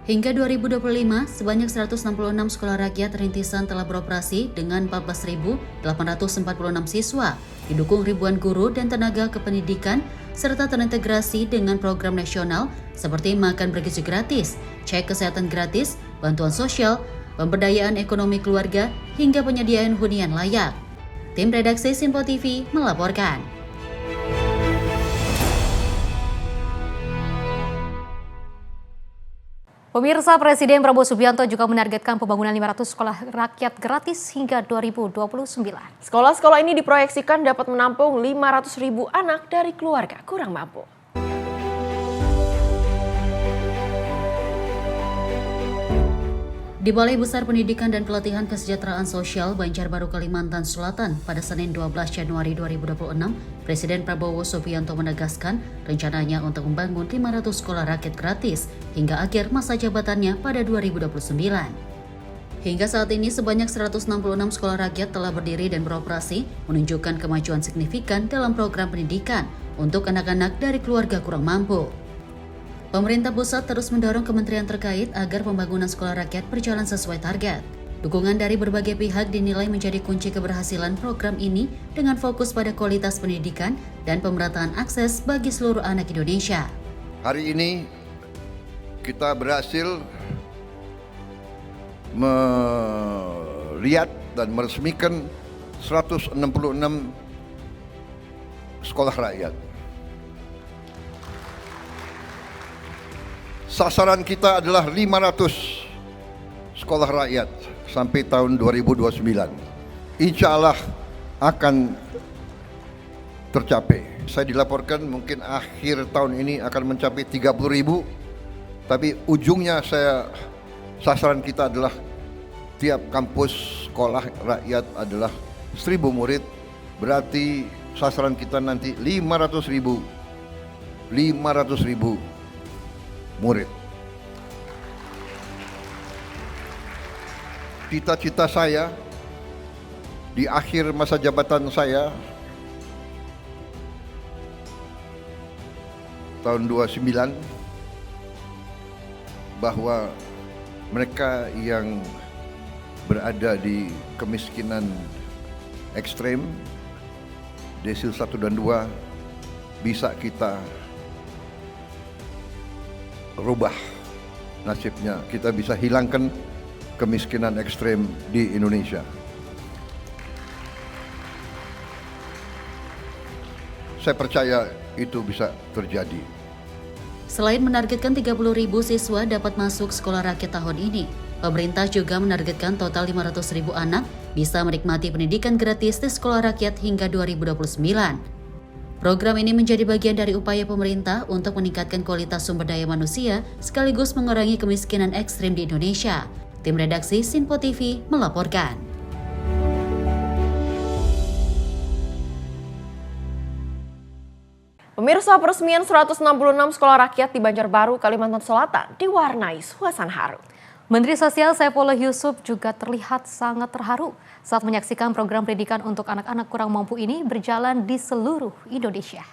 Hingga 2025, sebanyak 166 sekolah rakyat rintisan telah beroperasi dengan 14.846 siswa, didukung ribuan guru dan tenaga kependidikan, serta terintegrasi dengan program nasional seperti makan bergizi gratis, cek kesehatan gratis, bantuan sosial, pemberdayaan ekonomi keluarga, hingga penyediaan hunian layak. Tim redaksi Simpo TV melaporkan. Pemirsa, Presiden Prabowo Subianto juga menargetkan pembangunan 500 sekolah rakyat gratis hingga 2029. Sekolah-sekolah ini diproyeksikan dapat menampung 500.000 anak dari keluarga kurang mampu. Di Balai Besar Pendidikan dan Pelatihan Kesejahteraan Sosial Banjarbaru, Kalimantan Selatan pada Senin 12 Januari 2026, Presiden Prabowo Subianto menegaskan rencananya untuk membangun 500 sekolah rakyat gratis hingga akhir masa jabatannya pada 2029. Hingga saat ini sebanyak 166 sekolah rakyat telah berdiri dan beroperasi, menunjukkan kemajuan signifikan dalam program pendidikan untuk anak-anak dari keluarga kurang mampu. Pemerintah pusat terus mendorong kementerian terkait agar pembangunan sekolah rakyat berjalan sesuai target. Dukungan dari berbagai pihak dinilai menjadi kunci keberhasilan program ini dengan fokus pada kualitas pendidikan dan pemerataan akses bagi seluruh anak Indonesia. Hari ini kita berhasil melihat dan meresmikan 166 sekolah rakyat. Sasaran kita adalah 500 sekolah rakyat sampai tahun 2029. Insya Allah akan tercapai. Saya dilaporkan mungkin akhir tahun ini akan mencapai 30.000, tapi ujungnya sasaran kita adalah tiap kampus sekolah rakyat adalah 1.000 murid, berarti sasaran kita nanti 500.000 murid. Cita-cita saya di akhir masa jabatan saya tahun 29 bahwa mereka yang berada di kemiskinan ekstrem desil 1 dan 2 bisa kita rubah nasibnya, kita bisa hilangkan kemiskinan ekstrem di Indonesia. Saya percaya itu bisa terjadi. Selain menargetkan 30.000 siswa dapat masuk sekolah rakyat tahun ini, pemerintah juga menargetkan total 500.000 anak bisa menikmati pendidikan gratis di sekolah rakyat hingga 2029. Program ini menjadi bagian dari upaya pemerintah untuk meningkatkan kualitas sumber daya manusia sekaligus mengurangi kemiskinan ekstrim di Indonesia. Tim redaksi Simpo TV melaporkan. Pemirsa, peresmian 166 sekolah rakyat di Banjarbaru, Kalimantan Selatan diwarnai suasana haru. Menteri Sosial Saifullah Yusuf juga terlihat sangat terharu saat menyaksikan program pendidikan untuk anak-anak kurang mampu ini berjalan di seluruh Indonesia.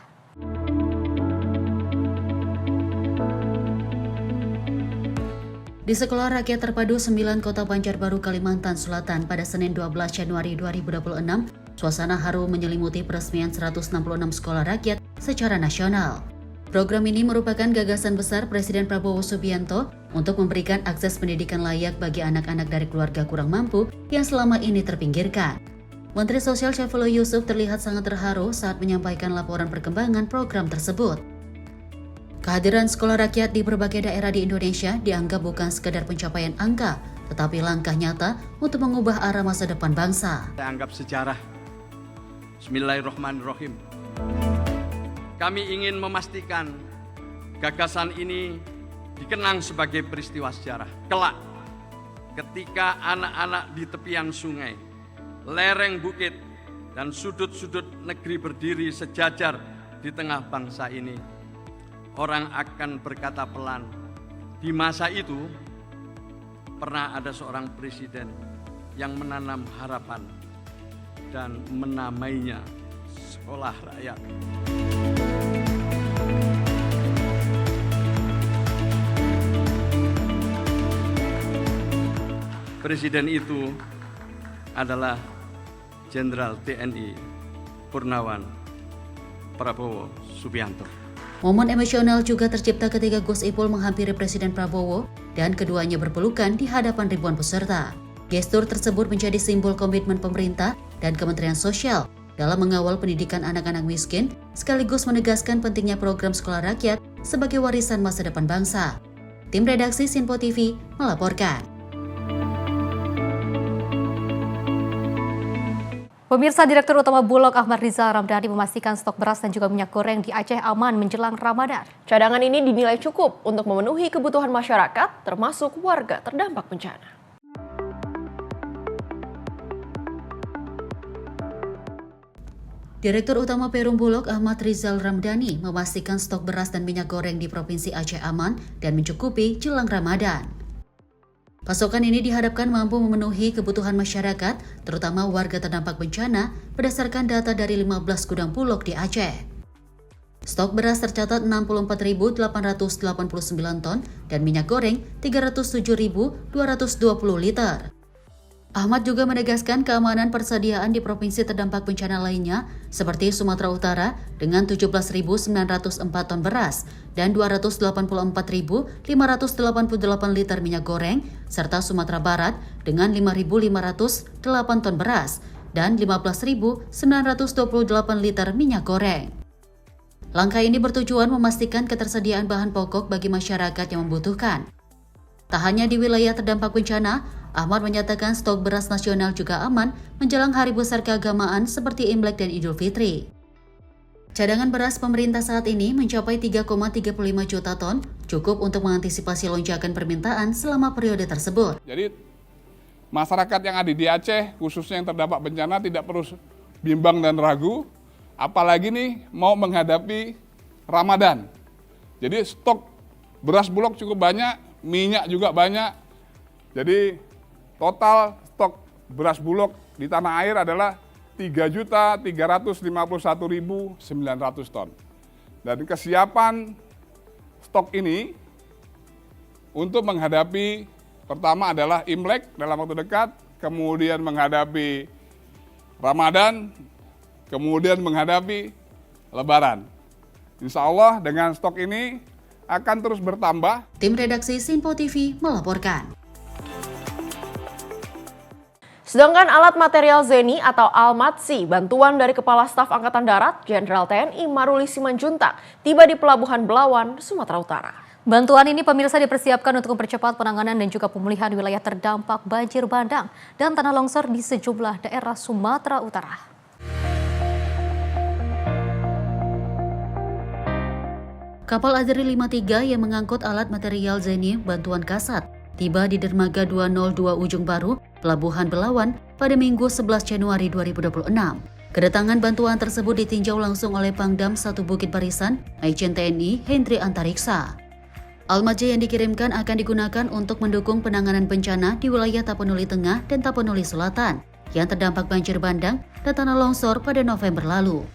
Di Sekolah Rakyat Terpadu 9 Kota Banjarbaru, Kalimantan Selatan pada Senin 12 Januari 2026, suasana haru menyelimuti peresmian 166 sekolah rakyat secara nasional. Program ini merupakan gagasan besar Presiden Prabowo Subianto untuk memberikan akses pendidikan layak bagi anak-anak dari keluarga kurang mampu yang selama ini terpinggirkan. Menteri Sosial Syaifullah Yusuf terlihat sangat terharu saat menyampaikan laporan perkembangan program tersebut. Kehadiran sekolah rakyat di berbagai daerah di Indonesia dianggap bukan sekedar pencapaian angka, tetapi langkah nyata untuk mengubah arah masa depan bangsa. Saya anggap sejarah. Bismillahirrahmanirrahim. Kami ingin memastikan gagasan ini dikenang sebagai peristiwa sejarah. Kelak, ketika anak-anak di tepian sungai, lereng bukit, dan sudut-sudut negeri berdiri sejajar di tengah bangsa ini, orang akan berkata pelan, di masa itu pernah ada seorang presiden yang menanam harapan dan menamainya sekolah rakyat. Presiden itu adalah Jenderal TNI Purnawan Prabowo Subianto. Momen emosional juga tercipta ketika Gus Ipul menghampiri Presiden Prabowo dan keduanya berpelukan di hadapan ribuan peserta. Gestur tersebut menjadi simbol komitmen pemerintah dan Kementerian Sosial dalam mengawal pendidikan anak-anak miskin, sekaligus menegaskan pentingnya program sekolah rakyat sebagai warisan masa depan bangsa. Tim redaksi Sinpo TV melaporkan. Pemirsa, Direktur Utama Bulog Ahmad Rizal Ramdhani memastikan stok beras dan juga minyak goreng di Aceh aman menjelang Ramadan. Cadangan ini dinilai cukup untuk memenuhi kebutuhan masyarakat, termasuk warga terdampak bencana. Direktur Utama Perum Bulog Ahmad Rizal Ramdhani memastikan stok beras dan minyak goreng di Provinsi Aceh aman dan mencukupi jelang Ramadan. Pasokan ini diharapkan mampu memenuhi kebutuhan masyarakat, terutama warga terdampak bencana, berdasarkan data dari 15 gudang Bulog di Aceh. Stok beras tercatat 64.889 ton dan minyak goreng 307.220 liter. Ahmad juga menegaskan keamanan persediaan di provinsi terdampak bencana lainnya seperti Sumatera Utara dengan 17.904 ton beras dan 284.588 liter minyak goreng, serta Sumatera Barat dengan 5.508 ton beras dan 15.928 liter minyak goreng. Langkah ini bertujuan memastikan ketersediaan bahan pokok bagi masyarakat yang membutuhkan. Tak hanya di wilayah terdampak bencana, Ahmad menyatakan stok beras nasional juga aman menjelang hari besar keagamaan seperti Imlek dan Idul Fitri. Cadangan beras pemerintah saat ini mencapai 3,35 juta ton, cukup untuk mengantisipasi lonjakan permintaan selama periode tersebut. Jadi masyarakat yang ada di Aceh, khususnya yang terdampak bencana, tidak perlu bimbang dan ragu, apalagi nih mau menghadapi Ramadan. Jadi stok beras Bulog cukup banyak, minyak juga banyak. Jadi total stok beras Bulog di tanah air adalah 3.351.900 ton. Dan kesiapan stok ini untuk menghadapi, pertama adalah Imlek dalam waktu dekat, kemudian menghadapi Ramadan, kemudian menghadapi Lebaran. Insya Allah dengan stok ini akan terus bertambah. Tim redaksi Sinpo TV melaporkan. Sedangkan alat material Zeni atau Almatsi, bantuan dari Kepala Staf Angkatan Darat, Jenderal TNI Maruli Simanjuntak, tiba di Pelabuhan Belawan, Sumatera Utara. Bantuan ini pemirsa dipersiapkan untuk mempercepat penanganan dan juga pemulihan wilayah terdampak banjir bandang dan tanah longsor di sejumlah daerah Sumatera Utara. Kapal Adri 53 yang mengangkut alat material Zeni bantuan Kasat tiba di dermaga 202 Ujung Baru, Pelabuhan Belawan pada Minggu 11 Januari 2026. Kedatangan bantuan tersebut ditinjau langsung oleh Pangdam 1 Bukit Barisan, Majen TNI Hendri Antariksa. Almatsi yang dikirimkan akan digunakan untuk mendukung penanganan bencana di wilayah Tapanuli Tengah dan Tapanuli Selatan yang terdampak banjir bandang dan tanah longsor pada November lalu.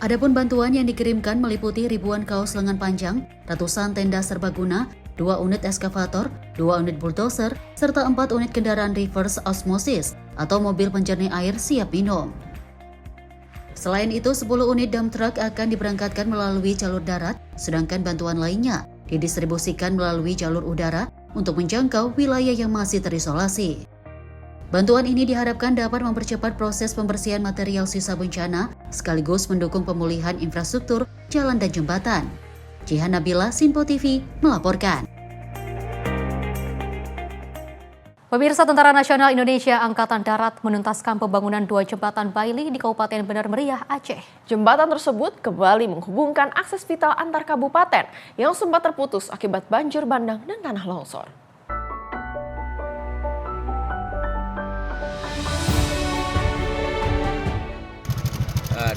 Adapun bantuan yang dikirimkan meliputi ribuan kaos lengan panjang, ratusan tenda serbaguna, 2 unit eskavator, 2 unit bulldozer, serta 4 unit kendaraan reverse osmosis atau mobil penjernih air siap minum. Selain itu, 10 unit dump truck akan diberangkatkan melalui jalur darat, sedangkan bantuan lainnya didistribusikan melalui jalur udara untuk menjangkau wilayah yang masih terisolasi. Bantuan ini diharapkan dapat mempercepat proses pembersihan material sisa bencana, sekaligus mendukung pemulihan infrastruktur, jalan dan jembatan. Jihan Nabila, Sinpo TV, melaporkan. Pemirsa, Tentara Nasional Indonesia Angkatan Darat menuntaskan pembangunan 2 jembatan Bailey di Kabupaten Benar Meriah, Aceh. Jembatan tersebut kembali menghubungkan akses vital antar kabupaten yang sempat terputus akibat banjir bandang dan tanah longsor.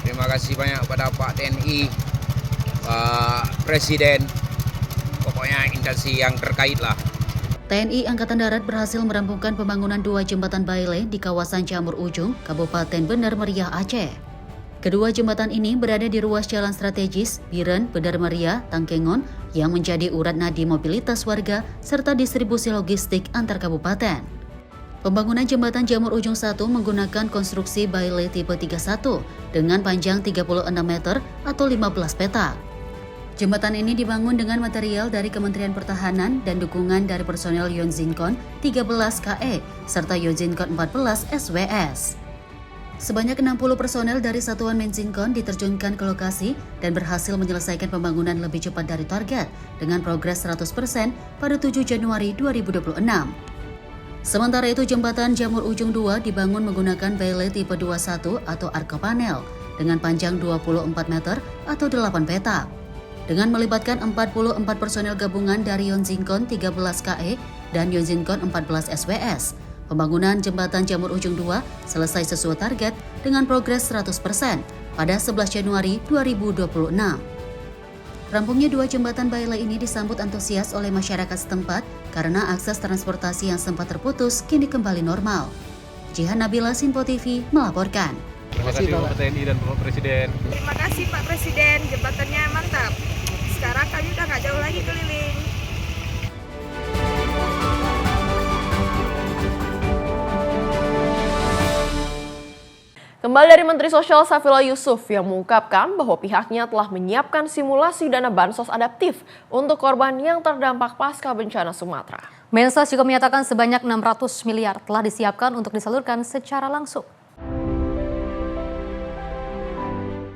Terima kasih banyak pada Pak TNI, Pak Presiden, pokoknya instansi yang terkait lah. TNI Angkatan Darat berhasil merampungkan pembangunan 2 jembatan Bailey di kawasan Jamur Ujung, Kabupaten Benar Meriah, Aceh. Kedua jembatan ini berada di ruas jalan strategis Biren, Benar Meriah, Tangkengon yang menjadi urat nadi mobilitas warga serta distribusi logistik antar kabupaten. Pembangunan jembatan Jamur Ujung 1 menggunakan konstruksi Bailey tipe 31 dengan panjang 36 meter atau 15 petak. Jembatan ini dibangun dengan material dari Kementerian Pertahanan dan dukungan dari personel Yonzinkon 13 KE serta Yonzinkon 14 SWS. Sebanyak 60 personel dari Satuan Menzinkon diterjunkan ke lokasi dan berhasil menyelesaikan pembangunan lebih cepat dari target dengan progres 100% pada 7 Januari 2026. Sementara itu, jembatan Jamur Ujung 2 dibangun menggunakan Bailey tipe 21 atau arco panel dengan panjang 24 meter atau 8 petak. Dengan melibatkan 44 personel gabungan dari Yonzinkon 13 KE dan Yonzinkon 14 SWS, pembangunan jembatan Jamur Ujung 2 selesai sesuai target dengan progres 100% pada 11 Januari 2026. Rampungnya 2 jembatan Bailey ini disambut antusias oleh masyarakat setempat karena akses transportasi yang sempat terputus kini kembali normal. Jihan Nabila, Sinpo TV, melaporkan. Terima kasih Bapak TNI dan Bapak Presiden. Terima kasih Pak Presiden, jembatannya mantap. Sekarang kami udah nggak jauh lagi keliling. Kembali dari Menteri Sosial Safila Yusuf yang mengungkapkan bahwa pihaknya telah menyiapkan simulasi dana bansos adaptif untuk korban yang terdampak pasca bencana Sumatera. Mensas juga menyatakan sebanyak 600 miliar telah disiapkan untuk disalurkan secara langsung.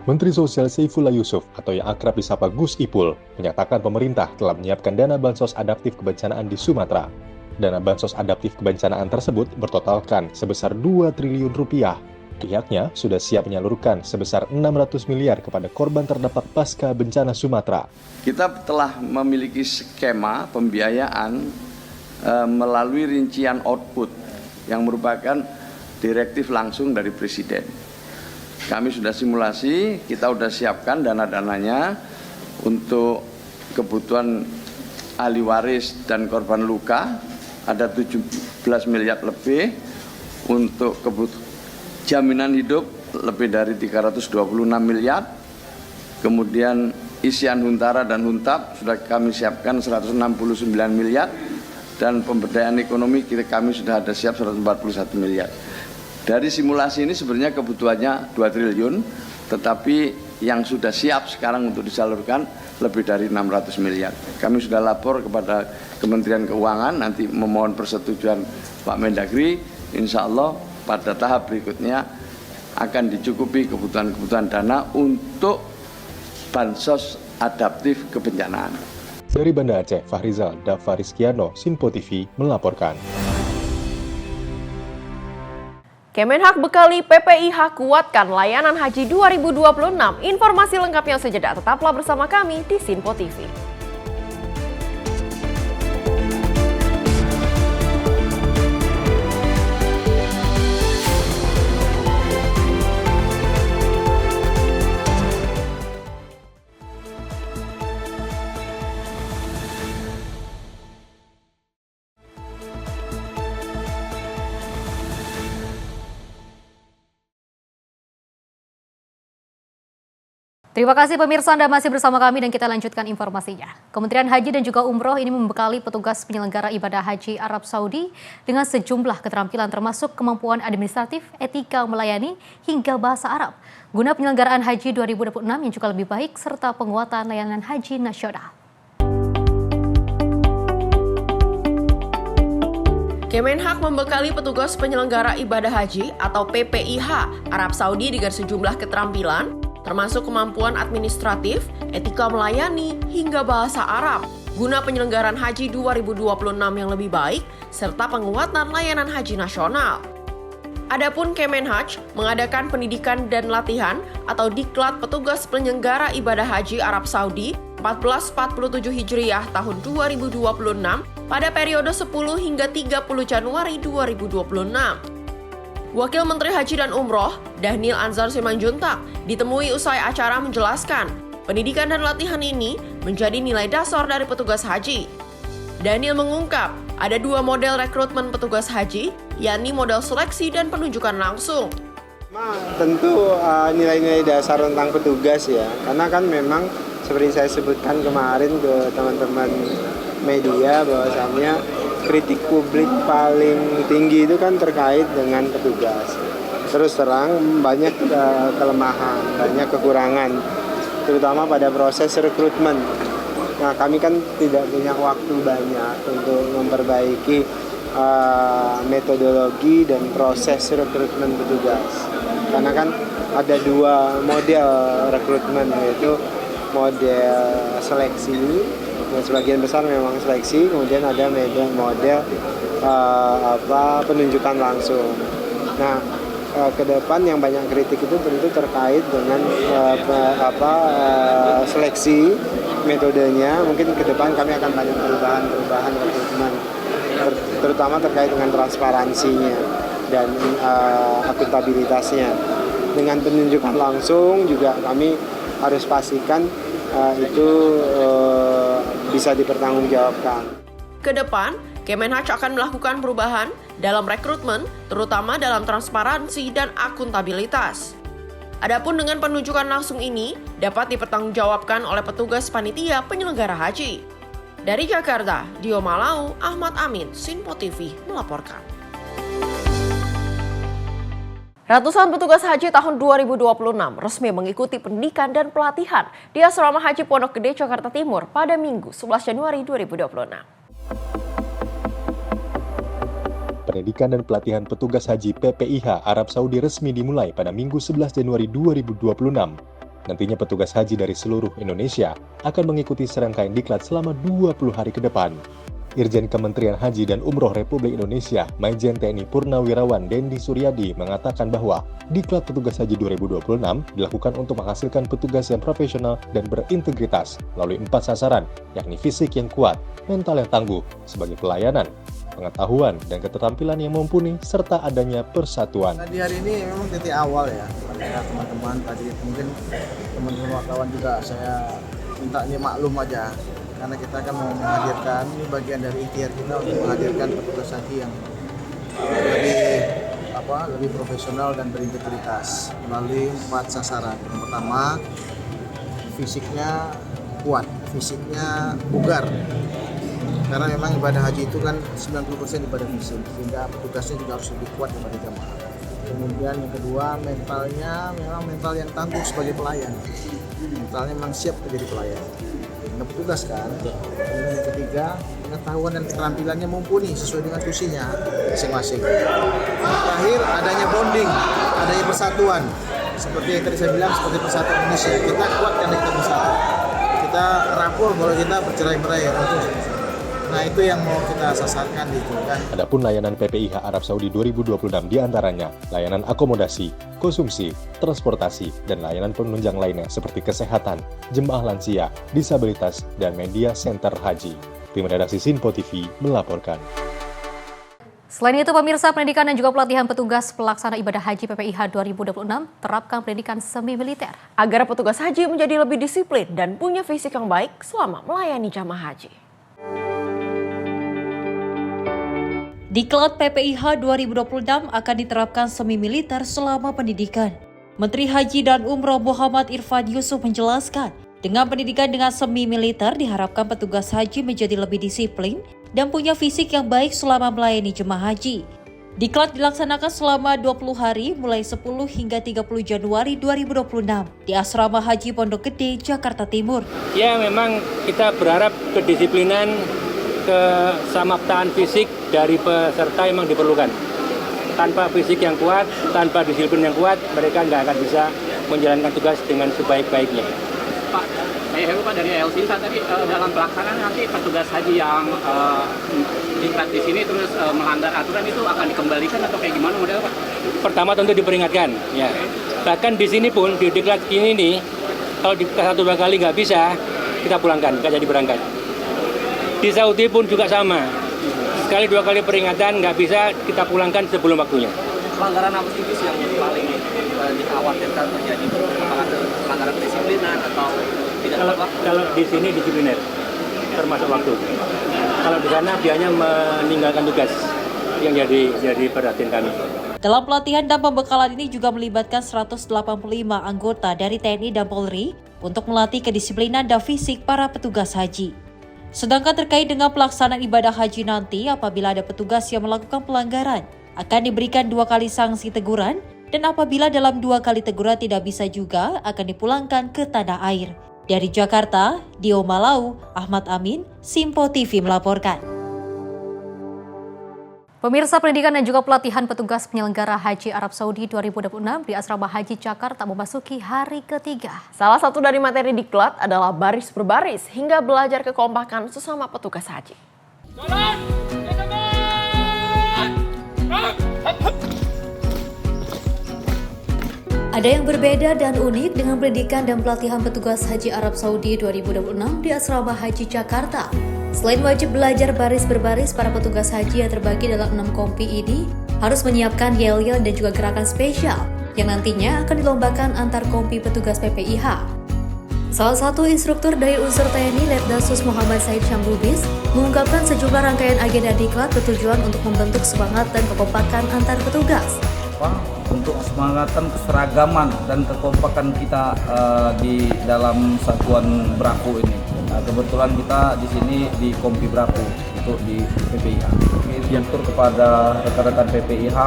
Menteri Sosial Saifullah Yusuf atau yang akrab disapa Gus Ipul menyatakan pemerintah telah menyiapkan dana bansos adaptif kebencanaan di Sumatera. Dana bansos adaptif kebencanaan tersebut bertotalkan sebesar 2 triliun rupiah. Pihaknya sudah siap menyalurkan sebesar 600 miliar kepada korban terdampak pasca bencana Sumatera. Kita telah memiliki skema pembiayaan melalui rincian output yang merupakan direktif langsung dari Presiden. Kami sudah simulasi, kita sudah siapkan dana-dananya untuk kebutuhan ahli waris dan korban luka, ada 17 miliar lebih, untuk kebutuhan jaminan hidup lebih dari 326 miliar, kemudian isian Huntara dan Huntap sudah kami siapkan 169 miliar, dan pemberdayaan ekonomi kami sudah ada siap 141 miliar. Dari simulasi ini sebenarnya kebutuhannya 2 triliun, tetapi yang sudah siap sekarang untuk disalurkan lebih dari 600 miliar. Kami sudah lapor kepada Kementerian Keuangan, nanti memohon persetujuan Pak Mendagri, insya Allah pada tahap berikutnya akan dicukupi kebutuhan-kebutuhan dana untuk bansos adaptif kebencanaan. Dari Banda Aceh, Fahrizal Davarizkiano, Sinpo TV melaporkan. Kemenhak bekali PPIH kuatkan layanan haji 2026. Informasi lengkapnya sejenak, tetaplah bersama kami di Sinpo TV. Terima kasih pemirsa, Anda masih bersama kami dan kita lanjutkan informasinya. Kementerian Haji dan juga Umroh ini membekali petugas penyelenggara ibadah haji Arab Saudi dengan sejumlah keterampilan termasuk kemampuan administratif, etika melayani, hingga bahasa Arab guna penyelenggaraan haji 2026 yang juga lebih baik serta penguatan layanan haji nasional. Kemenhak membekali petugas penyelenggara ibadah haji atau PPIH Arab Saudi dengan sejumlah keterampilan termasuk kemampuan administratif, etika melayani, hingga bahasa Arab guna penyelenggaraan haji 2026 yang lebih baik serta penguatan layanan haji nasional. Adapun Kemenhaj mengadakan pendidikan dan latihan atau diklat petugas penyelenggara ibadah haji Arab Saudi 1447 Hijriah tahun 2026 pada periode 10 hingga 30 Januari 2026. Wakil Menteri Haji dan Umroh, Dhanil Anzar Simanjuntak, ditemui usai acara menjelaskan, pendidikan dan latihan ini menjadi nilai dasar dari petugas haji. Dhanil mengungkap, ada dua model rekrutmen petugas haji, yakni model seleksi dan penunjukan langsung. Tentu nilai-nilai dasar tentang petugas ya, karena kan memang seperti saya sebutkan kemarin ke teman-teman media bahwasannya kritik publik paling tinggi itu kan terkait dengan petugas. Terus terang banyak kelemahan, banyak kekurangan, terutama pada proses rekrutmen. Nah, kami kan tidak punya waktu banyak untuk memperbaiki metodologi dan proses rekrutmen petugas. Karena kan ada dua model rekrutmen, yaitu model seleksi, yang sebagian besar memang seleksi, kemudian ada model penunjukan langsung. Nah, ke depan yang banyak kritik itu tentu terkait dengan seleksi metodenya. Mungkin ke depan kami akan banyak perubahan rekrutmen, terutama terkait dengan transparansinya dan akuntabilitasnya. Dengan penunjukan langsung juga kami harus pastikan itu bisa dipertanggungjawabkan. Ke depan, Kemenhaj akan melakukan perubahan dalam rekrutmen, terutama dalam transparansi dan akuntabilitas. Adapun dengan penunjukan langsung ini dapat dipertanggungjawabkan oleh petugas panitia penyelenggara haji. Dari Jakarta, Dio Malau, Ahmad Amin, Sinpo TV melaporkan. Ratusan petugas haji tahun 2026 resmi mengikuti pendidikan dan pelatihan di Asrama Haji Pondok Gede, Jakarta Timur pada Minggu 11 Januari 2026. Pendidikan dan pelatihan petugas haji PPIH Arab Saudi resmi dimulai pada Minggu 11 Januari 2026. Nantinya petugas haji dari seluruh Indonesia akan mengikuti serangkaian diklat selama 20 hari ke depan. Irjen Kementerian Haji dan Umroh Republik Indonesia, Majen TNI Purnawirawan Dendi Suryadi mengatakan bahwa diklat petugas haji 2026 dilakukan untuk menghasilkan petugas yang profesional dan berintegritas melalui 4 sasaran, yakni fisik yang kuat, mental yang tangguh sebagai pelayanan, pengetahuan dan keterampilan yang mumpuni, serta adanya persatuan. Nah, di hari ini memang titik awal ya, pada teman-teman tadi mungkin teman-teman wartawan juga saya minta ini maklum aja, karena kita akan mau menghadirkan, ini bagian dari ikhtiar kita untuk menghadirkan petugas haji yang lebih profesional dan berintegritas melalui 4 sasaran. Yang pertama, fisiknya kuat, fisiknya bugar. Karena memang ibadah haji itu kan 90% ibadah fisik, sehingga petugasnya juga harus lebih kuat daripada jamaah. Kemudian yang kedua, mentalnya memang mental yang tangguh sebagai pelayan. Mentalnya memang siap menjadi pelayan. Petugas kan. Kemudian yang ketiga, pengetahuan dan keterampilannya mumpuni sesuai dengan tusinya masing-masing. Yang terakhir, adanya bonding, adanya persatuan. Seperti yang tadi saya bilang, seperti persatuan Indonesia. Kita kuat karena kita bersatu. Kita rapor kalau kita bercerai-berai. Nah, itu yang mau kita sasarkan itu kan. Adapun layanan PPIH Arab Saudi 2026 diantaranya layanan akomodasi, konsumsi, transportasi, dan layanan penunjang lainnya seperti kesehatan, jemaah lansia, disabilitas, dan media center haji. Tim redaksi Sinpo TV melaporkan. Selain itu, pemirsa, pendidikan dan juga pelatihan petugas pelaksana ibadah haji PPIH 2026 terapkan pendidikan semi militer agar petugas haji menjadi lebih disiplin dan punya fisik yang baik selama melayani jamaah haji. Diklat PPIH 2026 akan diterapkan semi militer selama pendidikan. Menteri Haji dan Umroh Muhammad Irfan Yusuf menjelaskan, dengan pendidikan dengan semi militer diharapkan petugas haji menjadi lebih disiplin dan punya fisik yang baik selama melayani jemaah haji. Diklat dilaksanakan selama 20 hari mulai 10 hingga 30 Januari 2026 di Asrama Haji Pondok Gede, Jakarta Timur. Ya, memang kita berharap kedisiplinan, kesamaptaan fisik dari peserta memang diperlukan. Tanpa fisik yang kuat, tanpa disiplin yang kuat, mereka nggak akan bisa menjalankan tugas dengan sebaik-baiknya. Pak, saya Heru Pak dari Elsinta tadi dalam pelaksanaan nanti petugas haji yang diklat di sini terus melanggar aturan itu akan dikembalikan atau kayak gimana model Pak? Pertama tentu diperingatkan, ya. Bahkan di sini pun di diklat ini nih, kalau di 1-2 kali nggak bisa, kita pulangkan, nggak jadi berangkat. Di Saudi pun juga sama, 1-2 kali peringatan nggak bisa, kita pulangkan sebelum waktunya. Pelanggaran apa sih yang paling dikhawatirkan terjadi? Apakah pelanggaran kedisiplinan atau tidak? Kalau di sini disipliner, termasuk waktu. Kalau di sana biasanya meninggalkan tugas yang jadi perhatian kami. Dalam pelatihan dan pembekalan ini juga melibatkan 185 anggota dari TNI dan Polri untuk melatih kedisiplinan dan fisik para petugas haji. Sedangkan terkait dengan pelaksanaan ibadah haji nanti, apabila ada petugas yang melakukan pelanggaran, akan diberikan 2 kali sanksi teguran, dan apabila dalam 2 kali teguran tidak bisa juga, akan dipulangkan ke tanah air. Dari Jakarta, Dio Malau, Ahmad Amin, Simpo TV melaporkan. Pemirsa, pendidikan dan juga pelatihan petugas penyelenggara Haji Arab Saudi 2026 di Asrama Haji Jakarta memasuki hari ketiga. Salah satu dari materi diklat adalah baris berbaris hingga belajar kekompakan sesama petugas haji. Ada yang berbeda dan unik dengan pendidikan dan pelatihan petugas Haji Arab Saudi 2026 di Asrama Haji Jakarta. Selain wajib belajar baris berbaris, para petugas haji yang terbagi dalam 6 kompi ini harus menyiapkan yel-yel dan juga gerakan spesial yang nantinya akan dilombakan antar kompi petugas PPIH. Salah satu instruktur dari unsur TNI, Letdasus Muhammad Said Syamrubis, mengungkapkan sejumlah rangkaian agenda diklat bertujuan untuk membentuk semangat dan kekompakan antar petugas. Untuk semangatan keseragaman dan kekompakan kita di dalam satuan Bravo ini. Nah, kebetulan kita di sini di Kompi Bravo untuk di PPIH. Diatur kepada rekan-rekan PPIH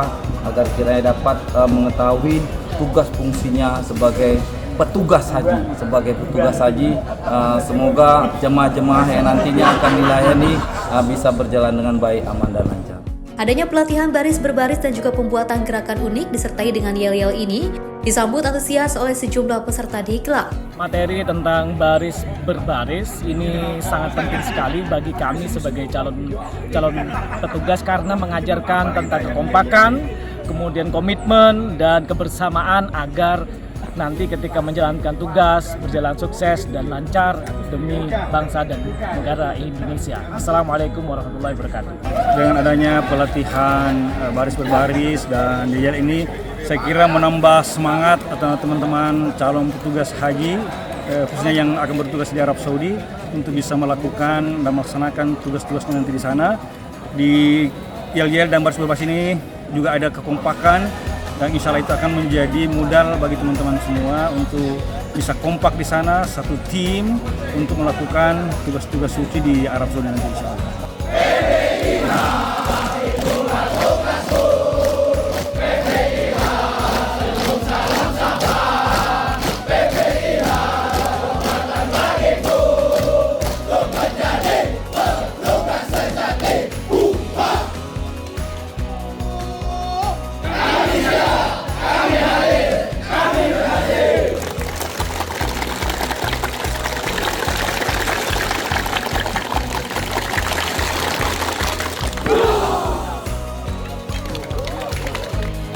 agar kiranya dapat mengetahui tugas fungsinya sebagai petugas haji. Sebagai petugas haji, semoga jemaah-jemaah yang nantinya akan dilayani bisa berjalan dengan baik, aman dan lancar. Adanya pelatihan baris berbaris dan juga pembuatan gerakan unik disertai dengan yel-yel ini disambut antusias oleh sejumlah peserta diklat. Materi tentang baris berbaris ini sangat penting sekali bagi kami sebagai calon petugas karena mengajarkan tentang kekompakan, kemudian komitmen dan kebersamaan agar nanti ketika menjalankan tugas berjalan sukses dan lancar demi bangsa dan negara Indonesia. Assalamualaikum warahmatullahi wabarakatuh. Dengan adanya pelatihan baris berbaris dan yel ini, saya kira menambah semangat atau teman-teman calon petugas haji, khususnya yang akan bertugas di Arab Saudi, untuk bisa melakukan dan melaksanakan tugas-tugasnya nanti di sana. Di yel-yel dan baris berbaris ini juga ada kekompakan, dan insya Allah itu akan menjadi modal bagi teman-teman semua untuk bisa kompak di sana, satu tim untuk melakukan tugas-tugas suci di Arab Saudi nanti insya Allah.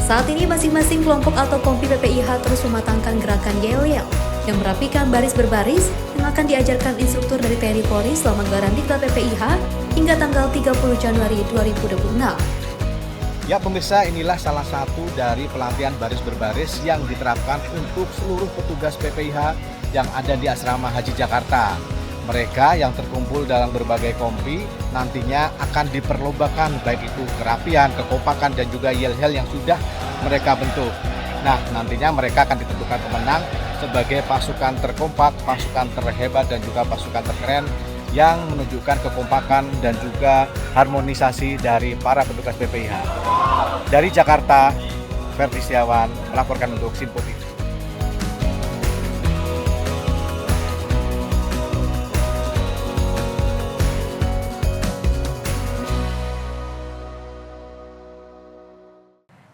Saat ini masing-masing kelompok atau kompi PPIH terus mematangkan gerakan yel-yel yang merapikan baris berbaris yang akan diajarkan instruktur dari TNI Polri selama gelaran diklat PPIH hingga tanggal 30 Januari 2026. Ya pemirsa, inilah salah satu dari pelatihan baris berbaris yang diterapkan untuk seluruh petugas PPIH yang ada di Asrama Haji Jakarta. Mereka yang terkumpul dalam berbagai kompi nantinya akan diperlombakan, baik itu kerapian, kekompakan, dan juga yel-yel yang sudah mereka bentuk. Nah, nantinya mereka akan ditentukan pemenang sebagai pasukan terkompak, pasukan terhebat, dan juga pasukan terkeren yang menunjukkan kekompakan dan juga harmonisasi dari para petugas PPIH. Dari Jakarta, Ferdi Setiawan melaporkan untuk Simpo TV.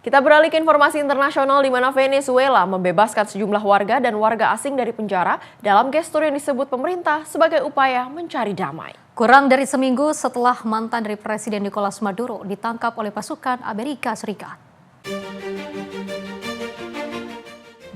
Kita beralih ke informasi internasional di mana Venezuela membebaskan sejumlah warga dan warga asing dari penjara dalam gestur yang disebut pemerintah sebagai upaya mencari damai. Kurang dari seminggu setelah mantan dari Presiden Nicolas Maduro ditangkap oleh pasukan Amerika Serikat.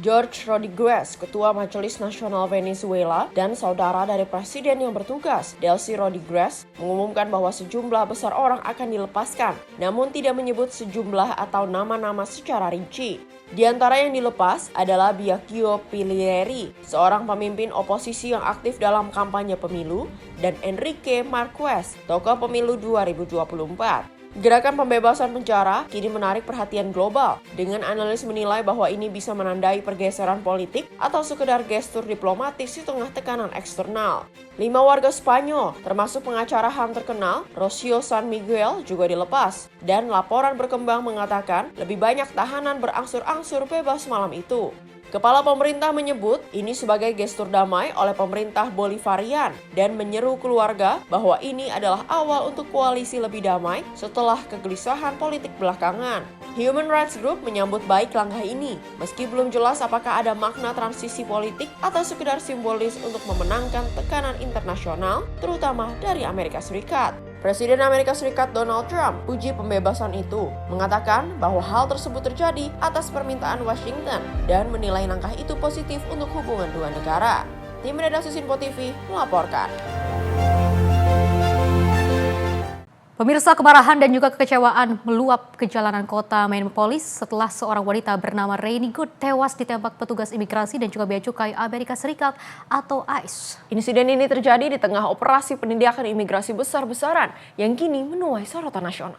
Jorge Rodriguez, Ketua Majelis Nasional Venezuela dan saudara dari presiden yang bertugas, Delcy Rodriguez, mengumumkan bahwa sejumlah besar orang akan dilepaskan, namun tidak menyebut sejumlah atau nama-nama secara rinci. Di antara yang dilepas adalah Biagio Pilleri, seorang pemimpin oposisi yang aktif dalam kampanye pemilu, dan Enrique Marquez, tokoh pemilu 2024. Gerakan pembebasan penjara kini menarik perhatian global, dengan analis menilai bahwa ini bisa menandai pergeseran politik atau sekedar gestur diplomatis di tengah tekanan eksternal. 5 warga Spanyol, termasuk pengacara HAM terkenal, Rocío San Miguel, juga dilepas. Dan laporan berkembang mengatakan lebih banyak tahanan berangsur-angsur bebas malam itu. Kepala pemerintah menyebut ini sebagai gestur damai oleh pemerintah Bolivarian dan menyeru keluarga bahwa ini adalah awal untuk koalisi lebih damai setelah kegelisahan politik belakangan. Human Rights Group menyambut baik langkah ini, meski belum jelas apakah ada makna transisi politik atau sekedar simbolis untuk memenangkan tekanan internasional, terutama dari Amerika Serikat. Presiden Amerika Serikat Donald Trump uji pembebasan itu, mengatakan bahwa hal tersebut terjadi atas permintaan Washington dan menilai langkah itu positif untuk hubungan dua negara. Tim redaksi Simpo TV melaporkan. Pemirsa, kemarahan dan juga kekecewaan meluap ke jalanan kota Minneapolis setelah seorang wanita bernama Rainy Good tewas ditembak petugas imigrasi dan juga bea cukai Amerika Serikat atau ICE. Insiden ini terjadi di tengah operasi penindakan imigrasi besar-besaran yang kini menuai sorotan nasional.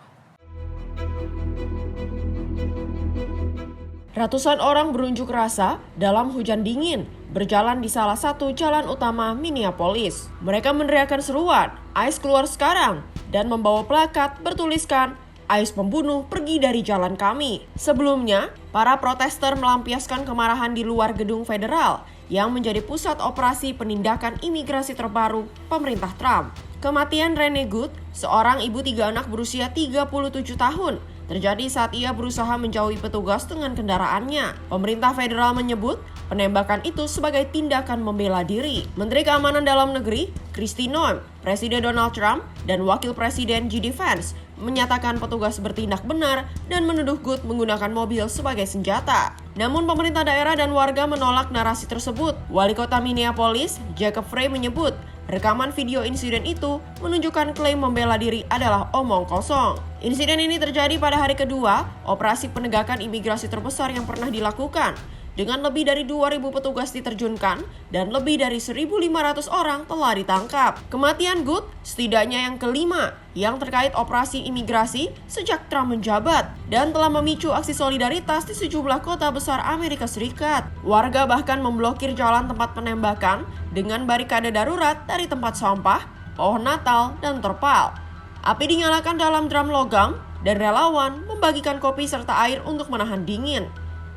Ratusan orang berunjuk rasa dalam hujan dingin berjalan di salah satu jalan utama Minneapolis. Mereka meneriakkan seruan, ICE keluar sekarang, dan membawa plakat bertuliskan, ICE pembunuh pergi dari jalan kami. Sebelumnya, para protester melampiaskan kemarahan di luar gedung federal yang menjadi pusat operasi penindakan imigrasi terbaru pemerintah Trump. Kematian Rainy Good, seorang ibu 3 anak berusia 37 tahun, terjadi saat ia berusaha menjauhi petugas dengan kendaraannya. Pemerintah federal menyebut penembakan itu sebagai tindakan membela diri. Menteri Keamanan Dalam Negeri, Kristi Noem, Presiden Donald Trump, dan Wakil Presiden J.D. Vance menyatakan petugas bertindak benar dan menuduh Good menggunakan mobil sebagai senjata. Namun pemerintah daerah dan warga menolak narasi tersebut. Wali Kota Minneapolis, Jacob Frey, menyebut rekaman video insiden itu menunjukkan klaim membela diri adalah omong kosong. Insiden ini terjadi pada hari kedua operasi penegakan imigrasi terbesar yang pernah dilakukan, dengan lebih dari 2.000 petugas diterjunkan dan lebih dari 1.500 orang telah ditangkap. Kematian Good setidaknya yang kelima yang terkait operasi imigrasi sejak Trump menjabat dan telah memicu aksi solidaritas di sejumlah kota besar Amerika Serikat. Warga bahkan memblokir jalan tempat penembakan dengan barikade darurat dari tempat sampah, pohon Natal, dan terpal. Api dinyalakan dalam drum logam dan relawan membagikan kopi serta air untuk menahan dingin.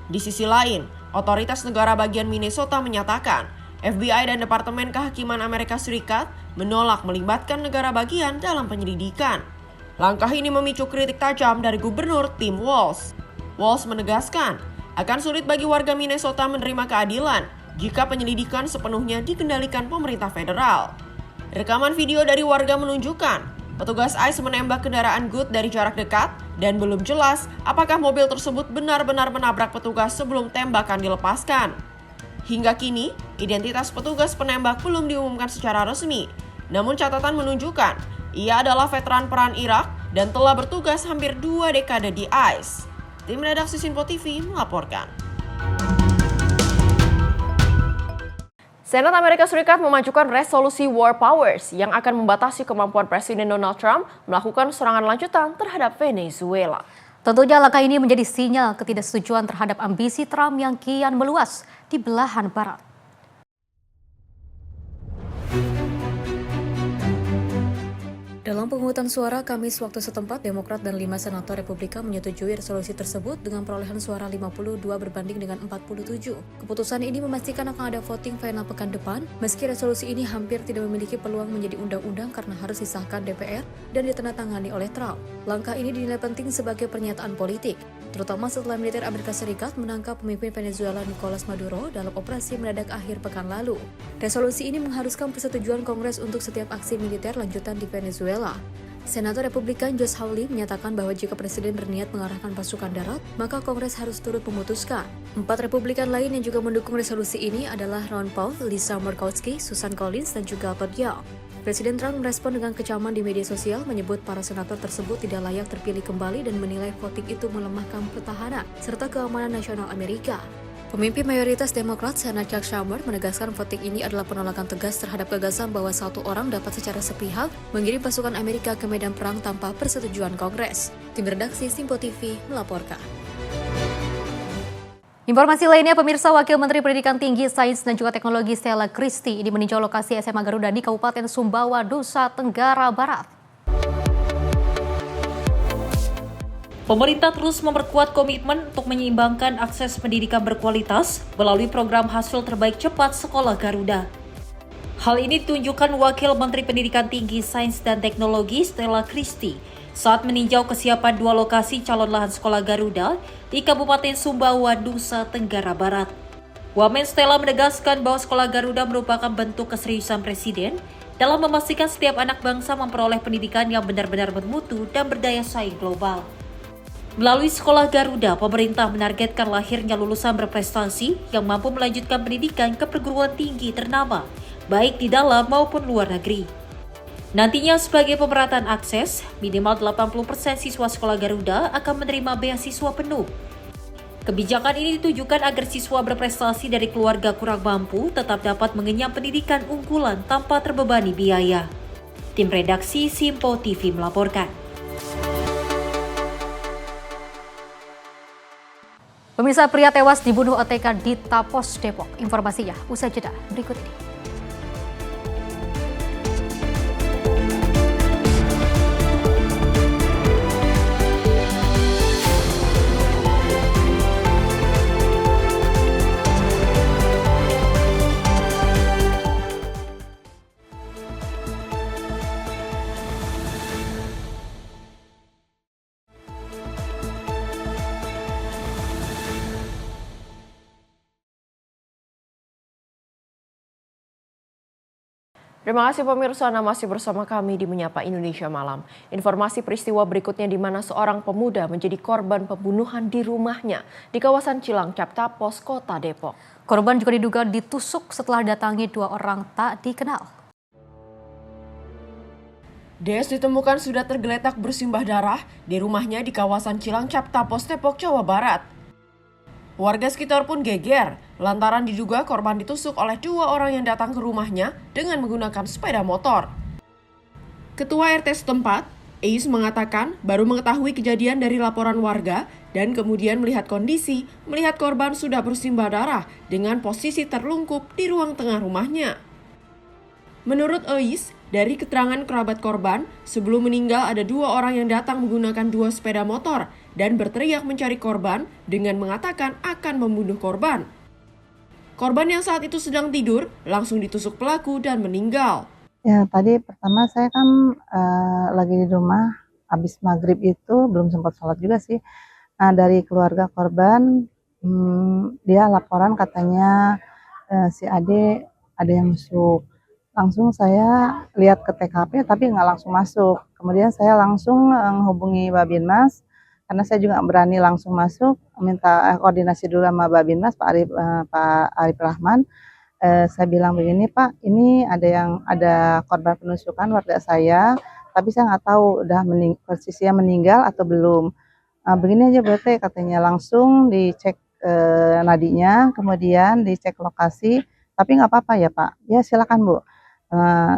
Di sisi lain, otoritas negara bagian Minnesota menyatakan FBI dan Departemen Kehakiman Amerika Serikat menolak melibatkan negara bagian dalam penyelidikan. Langkah ini memicu kritik tajam dari Gubernur Tim Walz. Walz menegaskan akan sulit bagi warga Minnesota menerima keadilan jika penyelidikan sepenuhnya dikendalikan pemerintah federal. Rekaman video dari warga menunjukkan petugas ICE menembak kendaraan Good dari jarak dekat dan belum jelas apakah mobil tersebut benar-benar menabrak petugas sebelum tembakan dilepaskan. Hingga kini, identitas petugas penembak belum diumumkan secara resmi. Namun catatan menunjukkan ia adalah veteran perang Irak dan telah bertugas hampir 2 dekade di ICE. Tim redaksi Simpo TV melaporkan. Senat Amerika Serikat memajukan resolusi War Powers yang akan membatasi kemampuan Presiden Donald Trump melakukan serangan lanjutan terhadap Venezuela. Tentunya langkah ini menjadi sinyal ketidaksetujuan terhadap ambisi Trump yang kian meluas di belahan barat. Dalam pemungutan suara Kamis waktu setempat, Demokrat dan 5 senator Republikan menyetujui resolusi tersebut dengan perolehan suara 52 berbanding dengan 47. Keputusan ini memastikan akan ada voting final pekan depan, meski resolusi ini hampir tidak memiliki peluang menjadi undang-undang karena harus disahkan DPR dan ditandatangani oleh Trump. Langkah ini dinilai penting sebagai pernyataan politik, terutama setelah militer Amerika Serikat menangkap pemimpin Venezuela Nicolas Maduro dalam operasi mendadak akhir pekan lalu. Resolusi ini mengharuskan persetujuan Kongres untuk setiap aksi militer lanjutan di Venezuela. Senator Republikan Josh Hawley menyatakan bahwa jika Presiden berniat mengarahkan pasukan darat, maka Kongres harus turut memutuskan. 4 Republikan lain yang juga mendukung resolusi ini adalah Ron Paul, Lisa Murkowski, Susan Collins, dan juga Todd Young. Presiden Trump merespon dengan kecaman di media sosial, menyebut para senator tersebut tidak layak terpilih kembali dan menilai voting itu melemahkan pertahanan serta keamanan nasional Amerika. Pemimpin mayoritas Demokrat, Senator Chuck Schumer, menegaskan voting ini adalah penolakan tegas terhadap gagasan bahwa satu orang dapat secara sepihak mengirim pasukan Amerika ke medan perang tanpa persetujuan Kongres. Tim redaksi Simpo TV melaporkan. Informasi lainnya, pemirsa, Wakil Menteri Pendidikan Tinggi, Sains dan juga Teknologi Stella Christy ini meninjau lokasi SMA Garuda di Kabupaten Sumbawa, Nusa Tenggara Barat. Pemerintah terus memperkuat komitmen untuk menyeimbangkan akses pendidikan berkualitas melalui program hasil terbaik cepat Sekolah Garuda. Hal ini ditunjukkan Wakil Menteri Pendidikan Tinggi, Sains dan Teknologi Stella Christy saat meninjau kesiapan 2 lokasi calon lahan Sekolah Garuda di Kabupaten Sumbawa, Nusa Tenggara Barat. Wamen Stella menegaskan bahwa Sekolah Garuda merupakan bentuk keseriusan Presiden dalam memastikan setiap anak bangsa memperoleh pendidikan yang benar-benar bermutu dan berdaya saing global. Melalui Sekolah Garuda, pemerintah menargetkan lahirnya lulusan berprestasi yang mampu melanjutkan pendidikan ke perguruan tinggi ternama, baik di dalam maupun luar negeri. Nantinya sebagai pemerataan akses, minimal 80% siswa Sekolah Garuda akan menerima beasiswa penuh. Kebijakan ini ditujukan agar siswa berprestasi dari keluarga kurang mampu tetap dapat mengenyam pendidikan unggulan tanpa terbebani biaya. Tim redaksi Simpo TV melaporkan. Pemirsa, pria tewas dibunuh OTK di Tapos, Depok. Informasinya usai jeda berikut ini. Terima kasih pemirsa, Anda masih bersama kami di Menyapa Indonesia Malam. Informasi peristiwa berikutnya di mana seorang pemuda menjadi korban pembunuhan di rumahnya di kawasan Cilangcap, Tapos, Kota Depok. Korban juga diduga ditusuk setelah datangi 2 orang tak dikenal. Des ditemukan sudah tergeletak bersimbah darah di rumahnya di kawasan Cilangcap, Tapos, Depok, Jawa Barat. Warga sekitar pun geger lantaran diduga korban ditusuk oleh 2 orang yang datang ke rumahnya dengan menggunakan sepeda motor. Ketua RT setempat, Eis, mengatakan baru mengetahui kejadian dari laporan warga dan kemudian melihat korban sudah bersimbah darah dengan posisi terlungkup di ruang tengah rumahnya. Menurut Eis, dari keterangan kerabat korban, sebelum meninggal ada 2 orang yang datang menggunakan 2 sepeda motor dan berteriak mencari korban dengan mengatakan akan membunuh korban. Korban yang saat itu sedang tidur langsung ditusuk pelaku dan meninggal. Ya, tadi pertama saya kan lagi di rumah, habis maghrib itu belum sempat sholat juga sih. Nah, dari keluarga korban, dia laporan katanya si Ade ada yang masuk. Langsung saya lihat ke TKP tapi nggak langsung masuk. Kemudian saya langsung menghubungi Babinmas, karena saya juga berani langsung masuk, minta koordinasi dulu sama Babinmas, Pak Arif Rahman. Saya bilang begini, Pak, ini ada korban penusukan warga saya, tapi saya nggak tahu udah posisinya meninggal atau belum. Begini aja berarti katanya, langsung dicek nadinya, kemudian dicek lokasi, tapi nggak apa-apa ya Pak, ya silakan Bu.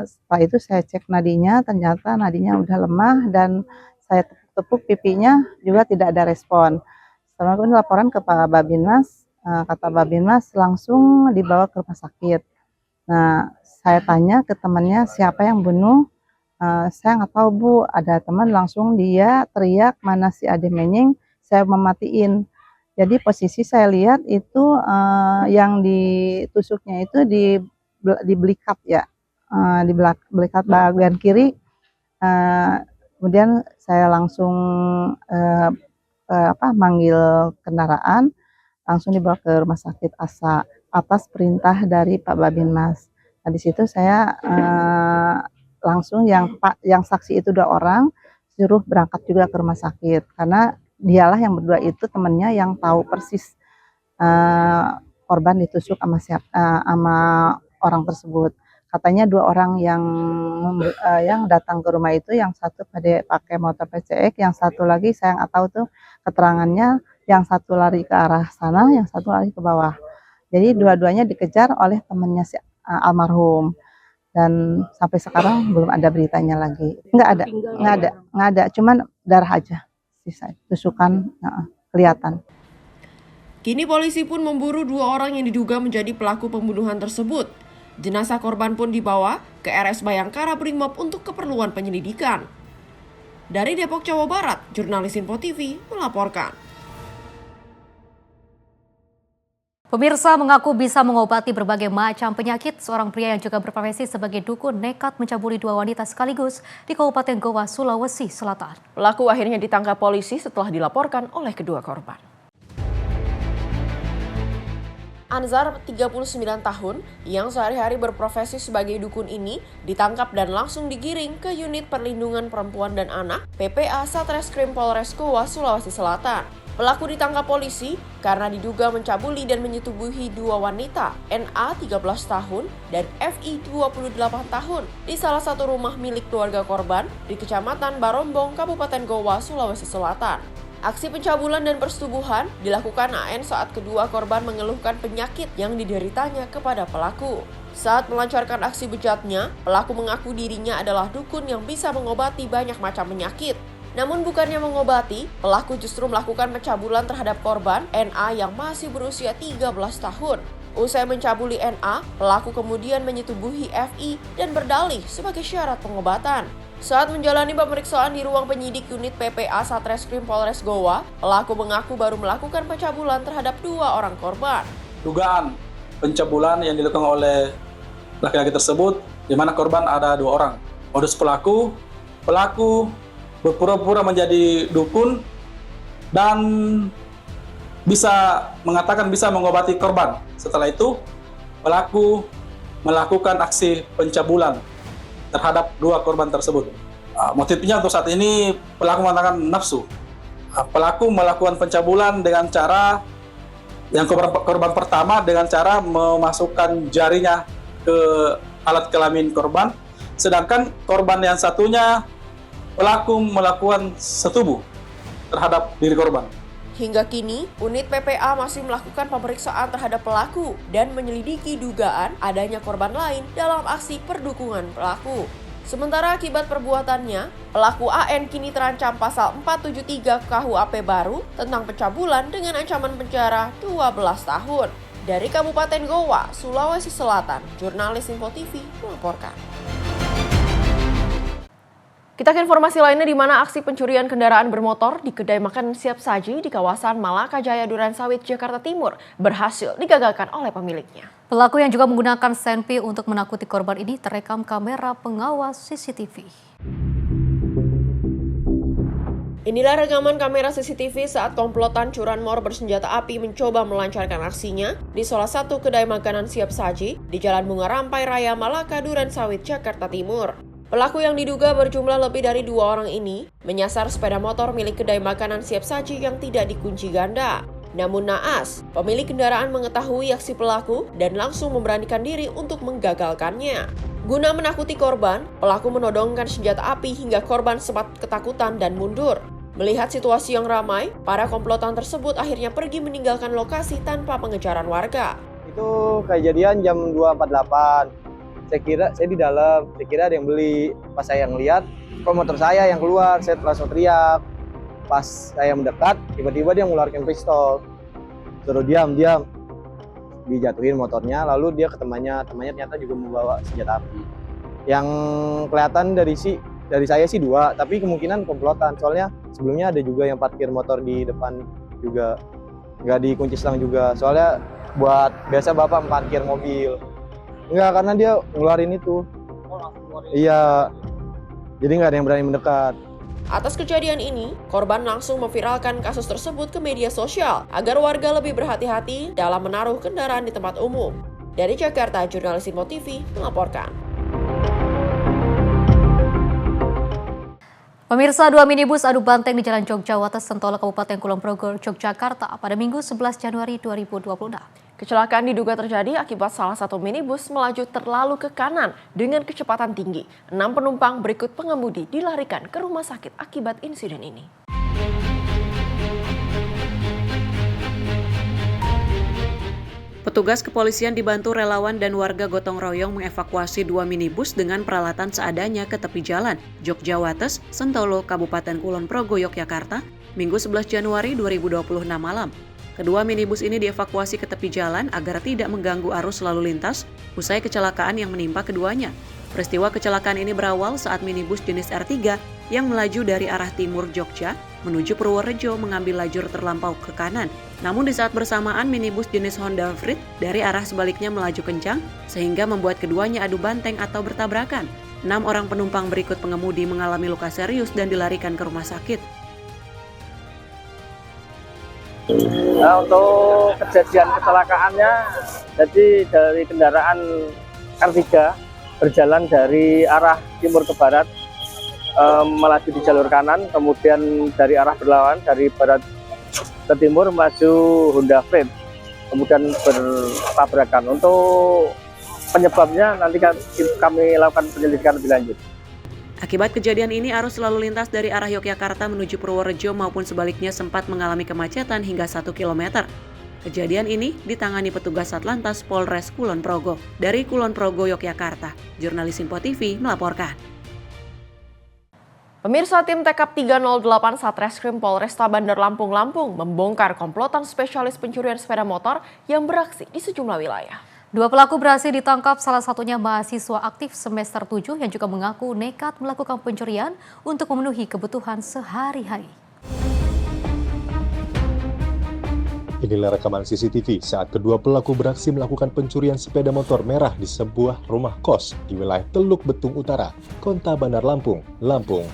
Setelah itu saya cek nadinya, ternyata nadinya udah lemah dan saya tepuk pipinya juga tidak ada respon. Setelah itu laporan ke Pak Babinmas, kata Babinmas langsung dibawa ke rumah sakit. Nah, saya tanya ke temannya siapa yang bunuh, saya nggak tahu Bu, ada teman langsung dia teriak mana si Ade Menying, saya mematiin. Jadi posisi saya lihat itu yang ditusuknya itu di belikat ya, di belikat bagian kiri. Kemudian saya langsung manggil kendaraan, langsung dibawa ke rumah sakit ASA atas perintah dari Pak Babinmas. Nah, di situ saya langsung yang saksi itu 2 orang suruh berangkat juga ke rumah sakit karena dialah yang berdua itu temannya yang tahu persis korban ditusuk sama orang tersebut. Katanya 2 orang yang datang ke rumah itu, yang satu pakai motor PCX, yang satu lagi saya nggak tahu tuh keterangannya, yang satu lari ke arah sana, yang satu lari ke bawah. Jadi dua-duanya dikejar oleh temannya si almarhum. Dan sampai sekarang belum ada beritanya lagi. Nggak ada, cuman darah aja, sisa tusukan kelihatan. Kini polisi pun memburu 2 orang yang diduga menjadi pelaku pembunuhan tersebut. Jenazah korban pun dibawa ke RS Bayangkara Brimob untuk keperluan penyelidikan. Dari Depok, Jawa Barat, jurnalis Info TV melaporkan. Pemirsa mengaku bisa mengobati berbagai macam penyakit. Seorang pria yang juga berprofesi sebagai dukun nekat mencabuli 2 wanita sekaligus di Kabupaten Goa, Sulawesi Selatan. Pelaku akhirnya ditangkap polisi setelah dilaporkan oleh kedua korban. Anzar, 39 tahun, yang sehari-hari berprofesi sebagai dukun ini ditangkap dan langsung digiring ke Unit Perlindungan Perempuan dan Anak PPA Satreskrim Polres Goa, Sulawesi Selatan. Pelaku ditangkap polisi karena diduga mencabuli dan menyetubuhi 2 wanita, NA 13 tahun dan FI 28 tahun, di salah satu rumah milik keluarga korban di Kecamatan Barombong, Kabupaten Goa, Sulawesi Selatan. Aksi pencabulan dan persetubuhan dilakukan AN saat kedua korban mengeluhkan penyakit yang dideritanya kepada pelaku. Saat melancarkan aksi bejatnya, pelaku mengaku dirinya adalah dukun yang bisa mengobati banyak macam penyakit. Namun bukannya mengobati, pelaku justru melakukan pencabulan terhadap korban NA yang masih berusia 13 tahun. Usai mencabuli NA, pelaku kemudian menyetubuhi FI dan berdalih sebagai syarat pengobatan. Saat menjalani pemeriksaan di ruang penyidik unit PPA Satreskrim Polres Goa, pelaku mengaku baru melakukan pencabulan terhadap 2 orang korban. Dugaan pencabulan yang dilakukan oleh laki-laki tersebut, di mana korban ada 2 orang. Modus pelaku berpura-pura menjadi dukun dan bisa mengatakan bisa mengobati korban. Setelah itu, pelaku melakukan aksi pencabulan terhadap 2 korban tersebut. Motifnya untuk saat ini pelaku mengatakan nafsu. Pelaku melakukan pencabulan dengan cara yang korban pertama dengan cara memasukkan jarinya ke alat kelamin korban, sedangkan korban yang satunya pelaku melakukan setubuh terhadap diri korban. Hingga kini, unit PPA masih melakukan pemeriksaan terhadap pelaku dan menyelidiki dugaan adanya korban lain dalam aksi perdukungan pelaku. Sementara akibat perbuatannya, pelaku AN kini terancam pasal 473 KUHP baru tentang pencabulan dengan ancaman penjara 12 tahun. Dari Kabupaten Goa, Sulawesi Selatan, jurnalis Info TV melaporkan. Kita ke informasi lainnya di mana aksi pencurian kendaraan bermotor di kedai makan siap saji di kawasan Malaka Jaya Durensawit, Jakarta Timur berhasil digagalkan oleh pemiliknya. Pelaku yang juga menggunakan senpi untuk menakuti korban ini terekam kamera pengawas CCTV. Inilah rekaman kamera CCTV saat komplotan curanmor bersenjata api mencoba melancarkan aksinya di salah satu kedai makanan siap saji di Jalan Bunga Rampai Raya Malaka Durensawit, Jakarta Timur. Pelaku yang diduga berjumlah lebih dari 2 orang ini menyasar sepeda motor milik kedai makanan siap saji yang tidak dikunci ganda. Namun naas, pemilik kendaraan mengetahui aksi pelaku dan langsung memberanikan diri untuk menggagalkannya. Guna menakuti korban, pelaku menodongkan senjata api hingga korban sempat ketakutan dan mundur. Melihat situasi yang ramai, para komplotan tersebut akhirnya pergi meninggalkan lokasi tanpa pengejaran warga. Itu kejadian jam 2.48. Saya di dalam, saya kira ada yang beli. Pas saya ngeliat, kok motor saya yang keluar, saya langsung teriak. Pas saya mendekat, tiba-tiba dia ngeluarin pistol. Suruh diam, dijatuhin motornya, lalu dia ke temannya ternyata juga membawa senjata api. Yang kelihatan dari saya sih 2, tapi kemungkinan komplotan. Soalnya sebelumnya ada juga yang parkir motor di depan juga, nggak dikunci selang juga. Soalnya buat biasa bapak parkir mobil. Enggak, karena dia ngeluarin itu. Iya, jadi nggak ada yang berani mendekat. Atas kejadian ini, korban langsung memviralkan kasus tersebut ke media sosial agar warga lebih berhati-hati dalam menaruh kendaraan di tempat umum. Dari Jakarta, jurnalis Info TV melaporkan. Pemirsa, 2 minibus adu banteng di Jalan Jogjawates, Sentola, Kabupaten Kulon Progo, Yogyakarta pada Minggu 11 Januari 2026. Kecelakaan diduga terjadi akibat salah satu minibus melaju terlalu ke kanan dengan kecepatan tinggi. 6 penumpang berikut pengemudi dilarikan ke rumah sakit akibat insiden ini. Petugas kepolisian dibantu relawan dan warga gotong royong mengevakuasi 2 minibus dengan peralatan seadanya ke tepi jalan Jogjawates, Sentolo, Kabupaten Kulon Progo, Yogyakarta, Minggu 11 Januari 2026 malam. Kedua minibus ini dievakuasi ke tepi jalan agar tidak mengganggu arus lalu lintas usai kecelakaan yang menimpa keduanya. Peristiwa kecelakaan ini berawal saat minibus jenis R3 yang melaju dari arah timur Jogja menuju Purworejo mengambil lajur terlampau ke kanan. Namun di saat bersamaan minibus jenis Honda Freed dari arah sebaliknya melaju kencang sehingga membuat keduanya adu banteng atau bertabrakan. 6 orang penumpang berikut pengemudi mengalami luka serius dan dilarikan ke rumah sakit. Nah, untuk kejadian kecelakaannya, jadi dari kendaraan R3 berjalan dari arah timur ke barat, melaju di jalur kanan, kemudian dari arah berlawan dari barat ke timur maju Honda Freed, kemudian bertabrakan. Untuk penyebabnya nanti kami lakukan penyelidikan lebih lanjut. Akibat kejadian ini, arus lalu lintas dari arah Yogyakarta menuju Purworejo maupun sebaliknya sempat mengalami kemacetan hingga 1 km. Kejadian ini ditangani petugas Satlantas Polres Kulon Progo. Dari Kulon Progo, Yogyakarta, jurnalis Info TV melaporkan. Pemirsa, tim TKP 308 Satreskrim Polresta Bandar Lampung membongkar komplotan spesialis pencurian sepeda motor yang beraksi di sejumlah wilayah. 2 pelaku berhasil ditangkap, salah satunya mahasiswa aktif semester 7 yang juga mengaku nekat melakukan pencurian untuk memenuhi kebutuhan sehari-hari. Inilah rekaman CCTV saat kedua pelaku beraksi melakukan pencurian sepeda motor merah di sebuah rumah kos di wilayah Teluk Betung Utara, Kota Bandar Lampung, Lampung.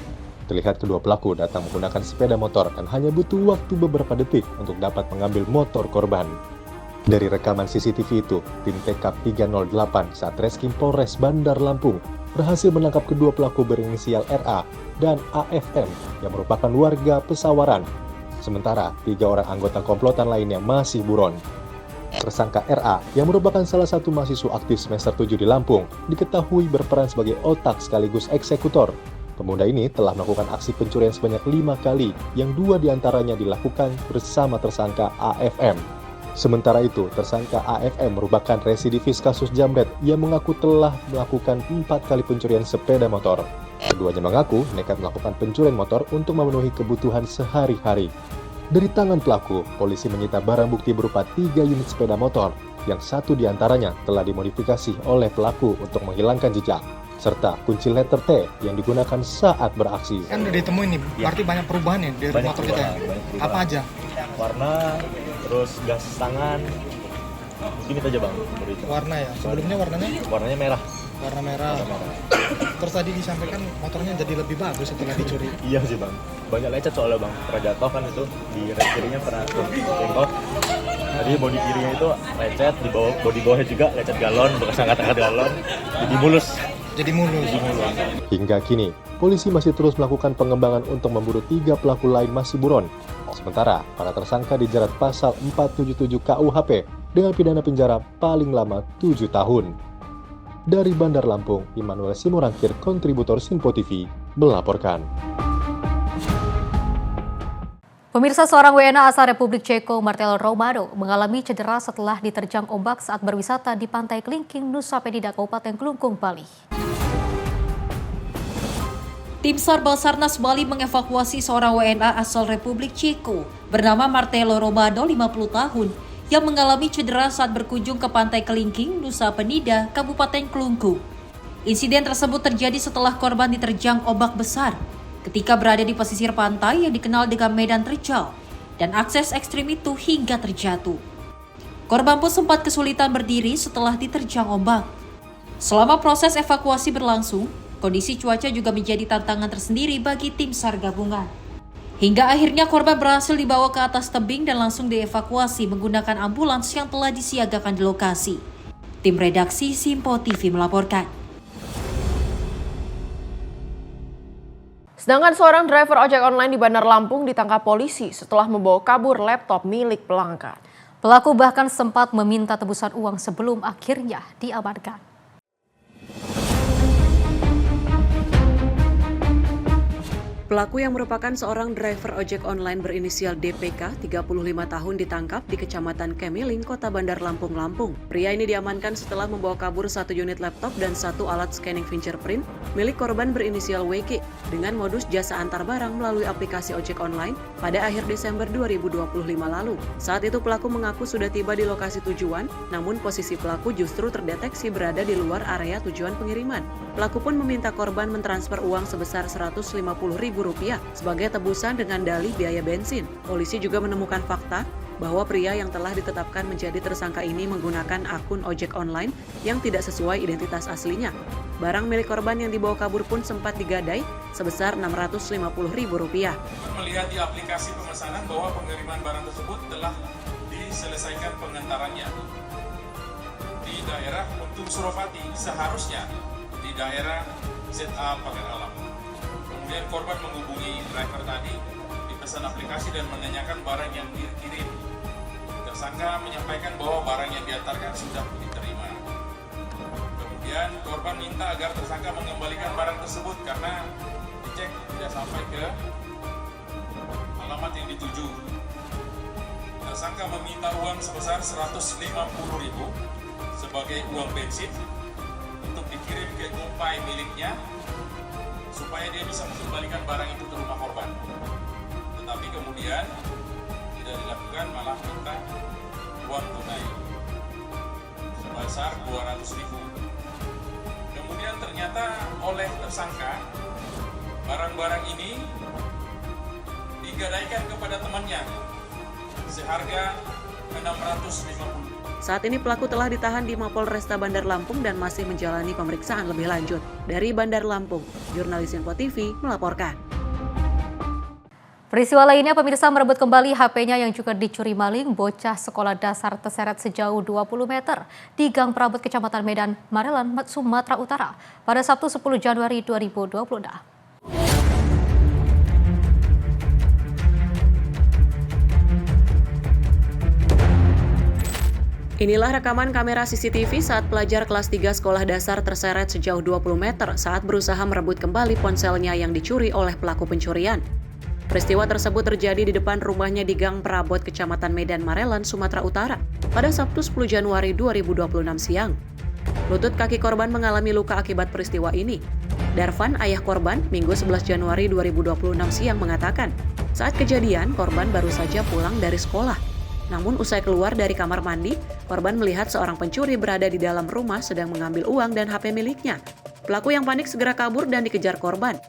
Terlihat kedua pelaku datang menggunakan sepeda motor dan hanya butuh waktu beberapa detik untuk dapat mengambil motor korban. Dari rekaman CCTV itu, tim TKP 308 Satreskrim Polres Bandar Lampung berhasil menangkap kedua pelaku berinisial RA dan AFM yang merupakan warga Pesawaran. Sementara 3 orang anggota komplotan lainnya masih buron. Tersangka RA yang merupakan salah satu mahasiswa aktif semester 7 di Lampung diketahui berperan sebagai otak sekaligus eksekutor. Pemuda ini telah melakukan aksi pencurian sebanyak 5 kali yang 2 diantaranya dilakukan bersama tersangka AFM. Sementara itu, tersangka AFM merupakan residivis kasus jambret yang mengaku telah melakukan 4 kali pencurian sepeda motor. Keduanya mengaku nekat melakukan pencurian motor untuk memenuhi kebutuhan sehari-hari. Dari tangan pelaku, polisi menyita barang bukti berupa 3 unit sepeda motor, yang 1 diantaranya telah dimodifikasi oleh pelaku untuk menghilangkan jejak, serta kunci letter T yang digunakan saat beraksi. Kan udah ditemuin nih, berarti banyak perubahan ya dari motor kita ya? Apa aja? Warna, terus gas tangan, mungkin itu aja bang. Warna ya, sebelumnya warnanya merah. Warna merah. Terus tadi disampaikan motornya jadi lebih bagus setelah dicuri. Iya sih bang, banyak lecet soalnya bang, pernah jatuh kan itu, di rem kirinya pernah bengkok. Tadi bodi kirinya itu lecet, di bawah bodi bawahnya juga lecet galon, bekas angkat-angkat galon, jadi mulus. Hingga kini, polisi masih terus melakukan pengembangan untuk memburu 3 pelaku lain masih buron. Sementara, para tersangka dijerat pasal 477 KUHP dengan pidana penjara paling lama 7 tahun. Dari Bandar Lampung, Immanuel Simorangkir, kontributor Info TV, melaporkan. Pemirsa, seorang WNA asal Republik Ceko, Marcelo Romano, mengalami cedera setelah diterjang ombak saat berwisata di Pantai Kelingking, Nusa Penida, Kabupaten Kelungkung, Bali. Tim SAR Basarnas Bali mengevakuasi seorang WNA asal Republik Ceko bernama Martelo Romano, 50 tahun, yang mengalami cedera saat berkunjung ke Pantai Kelingking, Nusa Penida, Kabupaten Klungkung. Insiden tersebut terjadi setelah korban diterjang ombak besar ketika berada di pesisir pantai yang dikenal dengan medan terjal dan akses ekstrim itu hingga terjatuh. Korban pun sempat kesulitan berdiri setelah diterjang ombak. Selama proses evakuasi berlangsung, kondisi cuaca juga menjadi tantangan tersendiri bagi tim SAR gabungan. Hingga akhirnya korban berhasil dibawa ke atas tebing dan langsung dievakuasi menggunakan ambulans yang telah disiagakan di lokasi. Tim redaksi Simpo TV melaporkan. Sedangkan seorang driver ojek online di Bandar Lampung ditangkap polisi setelah membawa kabur laptop milik pelanggan. Pelaku bahkan sempat meminta tebusan uang sebelum akhirnya diamankan. Pelaku yang merupakan seorang driver ojek online berinisial DPK, 35 tahun ditangkap di Kecamatan Kemiling, Kota Bandar Lampung, Lampung. Pria ini diamankan setelah membawa kabur 1 unit laptop dan 1 alat scanning fingerprint milik korban berinisial WG dengan modus jasa antar barang melalui aplikasi ojek online pada akhir Desember 2025 lalu. Saat itu pelaku mengaku sudah tiba di lokasi tujuan, namun posisi pelaku justru terdeteksi berada di luar area tujuan pengiriman. Pelaku pun meminta korban mentransfer uang sebesar Rp150.000 sebagai tebusan dengan dalih biaya bensin. Polisi juga menemukan fakta bahwa pria yang telah ditetapkan menjadi tersangka ini menggunakan akun ojek online yang tidak sesuai identitas aslinya. Barang milik korban yang dibawa kabur pun sempat digadai sebesar Rp650.000. Melihat di aplikasi pemesanan bahwa pengiriman barang tersebut telah diselesaikan pengantarannya di daerah Untung Suropati, seharusnya di daerah ZA Pagar Alam. Kemudian korban menghubungi driver tadi di pesan aplikasi dan menanyakan barang yang dikirim. Tersangka menyampaikan bahwa barang yang diantarkan sudah diterima. Kemudian korban minta agar tersangka mengembalikan barang tersebut karena dicek tidak sampai ke alamat yang dituju. Tersangka meminta uang sebesar Rp150.000 sebagai uang bensin untuk dikirim ke Gopay miliknya supaya dia bisa mengembalikan barang itu ke rumah korban. Tetapi kemudian tidak dilakukan, malah minta uang tunai sebesar Rp200.000. Kemudian ternyata oleh tersangka barang-barang ini digadaikan kepada temannya seharga Rp650. Saat ini pelaku telah ditahan di Mapolresta Bandar Lampung dan masih menjalani pemeriksaan lebih lanjut. Dari Bandar Lampung, jurnalis Simpo TV melaporkan. Peristiwa lainnya, pemirsa, merebut kembali HP-nya yang juga dicuri maling bocah sekolah dasar terseret sejauh 20 meter di Gang Prabot, Kecamatan Medan, Marelan, Sumatera Utara pada Sabtu 10 Januari 2026. Inilah rekaman kamera CCTV saat pelajar kelas 3 sekolah dasar terseret sejauh 20 meter saat berusaha merebut kembali ponselnya yang dicuri oleh pelaku pencurian. Peristiwa tersebut terjadi di depan rumahnya di Gang Prabot, Kecamatan Medan, Marelan, Sumatera Utara pada Sabtu 10 Januari 2026 siang. Lutut kaki korban mengalami luka akibat peristiwa ini. Darvan, ayah korban, Minggu 11 Januari 2026 siang mengatakan, saat kejadian korban baru saja pulang dari sekolah. Namun usai keluar dari kamar mandi, korban melihat seorang pencuri berada di dalam rumah sedang mengambil uang dan HP miliknya. Pelaku yang panik segera kabur dan dikejar korban.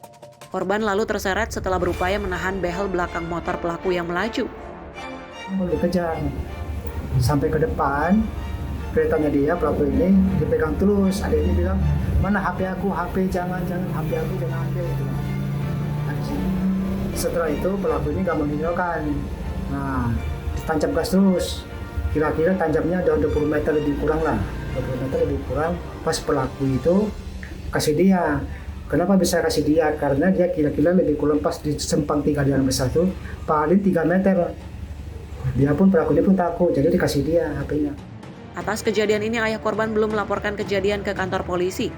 Korban lalu terseret setelah berupaya menahan behel belakang motor pelaku yang melaju. Dikejar sampai ke depan, keretanya dia, pelaku ini dipegang terus. Ada ini bilang, mana HP aku, HP jangan HP aku jangan ambil. Setelah itu pelaku ini gak meninggalkan. Nah, tancap gas terus, kira-kira tancapnya udah 20 meter lebih kurang lah, 20 meter lebih kurang. Pas pelaku itu kasih dia, kenapa bisa kasih dia? Karena dia kira-kira lebih kurang pas di sempang 3 jalan besar itu paling 3 meter. Dia pun, pelaku dia pun takut, jadi dikasih dia HP-nya. Atas kejadian ini ayah korban belum melaporkan kejadian ke kantor polisi.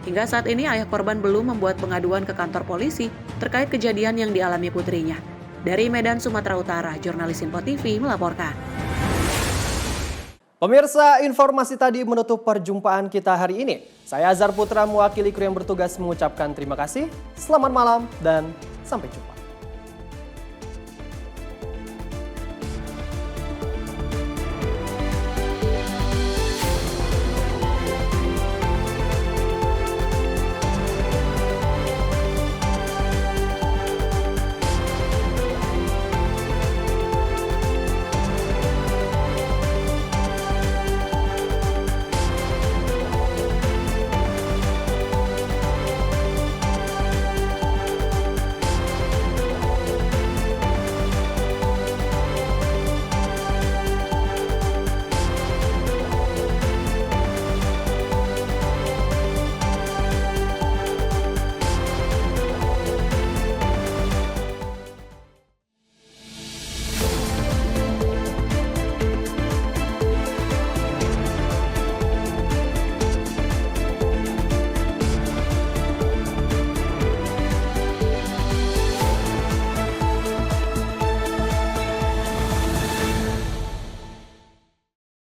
Hingga saat ini ayah korban belum membuat pengaduan ke kantor polisi terkait kejadian yang dialami putrinya. Dari Medan, Sumatera Utara, jurnalis Simpo TV melaporkan. Pemirsa, informasi tadi menutup perjumpaan kita hari ini. Saya Azhar Putra mewakili kru yang bertugas mengucapkan terima kasih, selamat malam, dan sampai jumpa.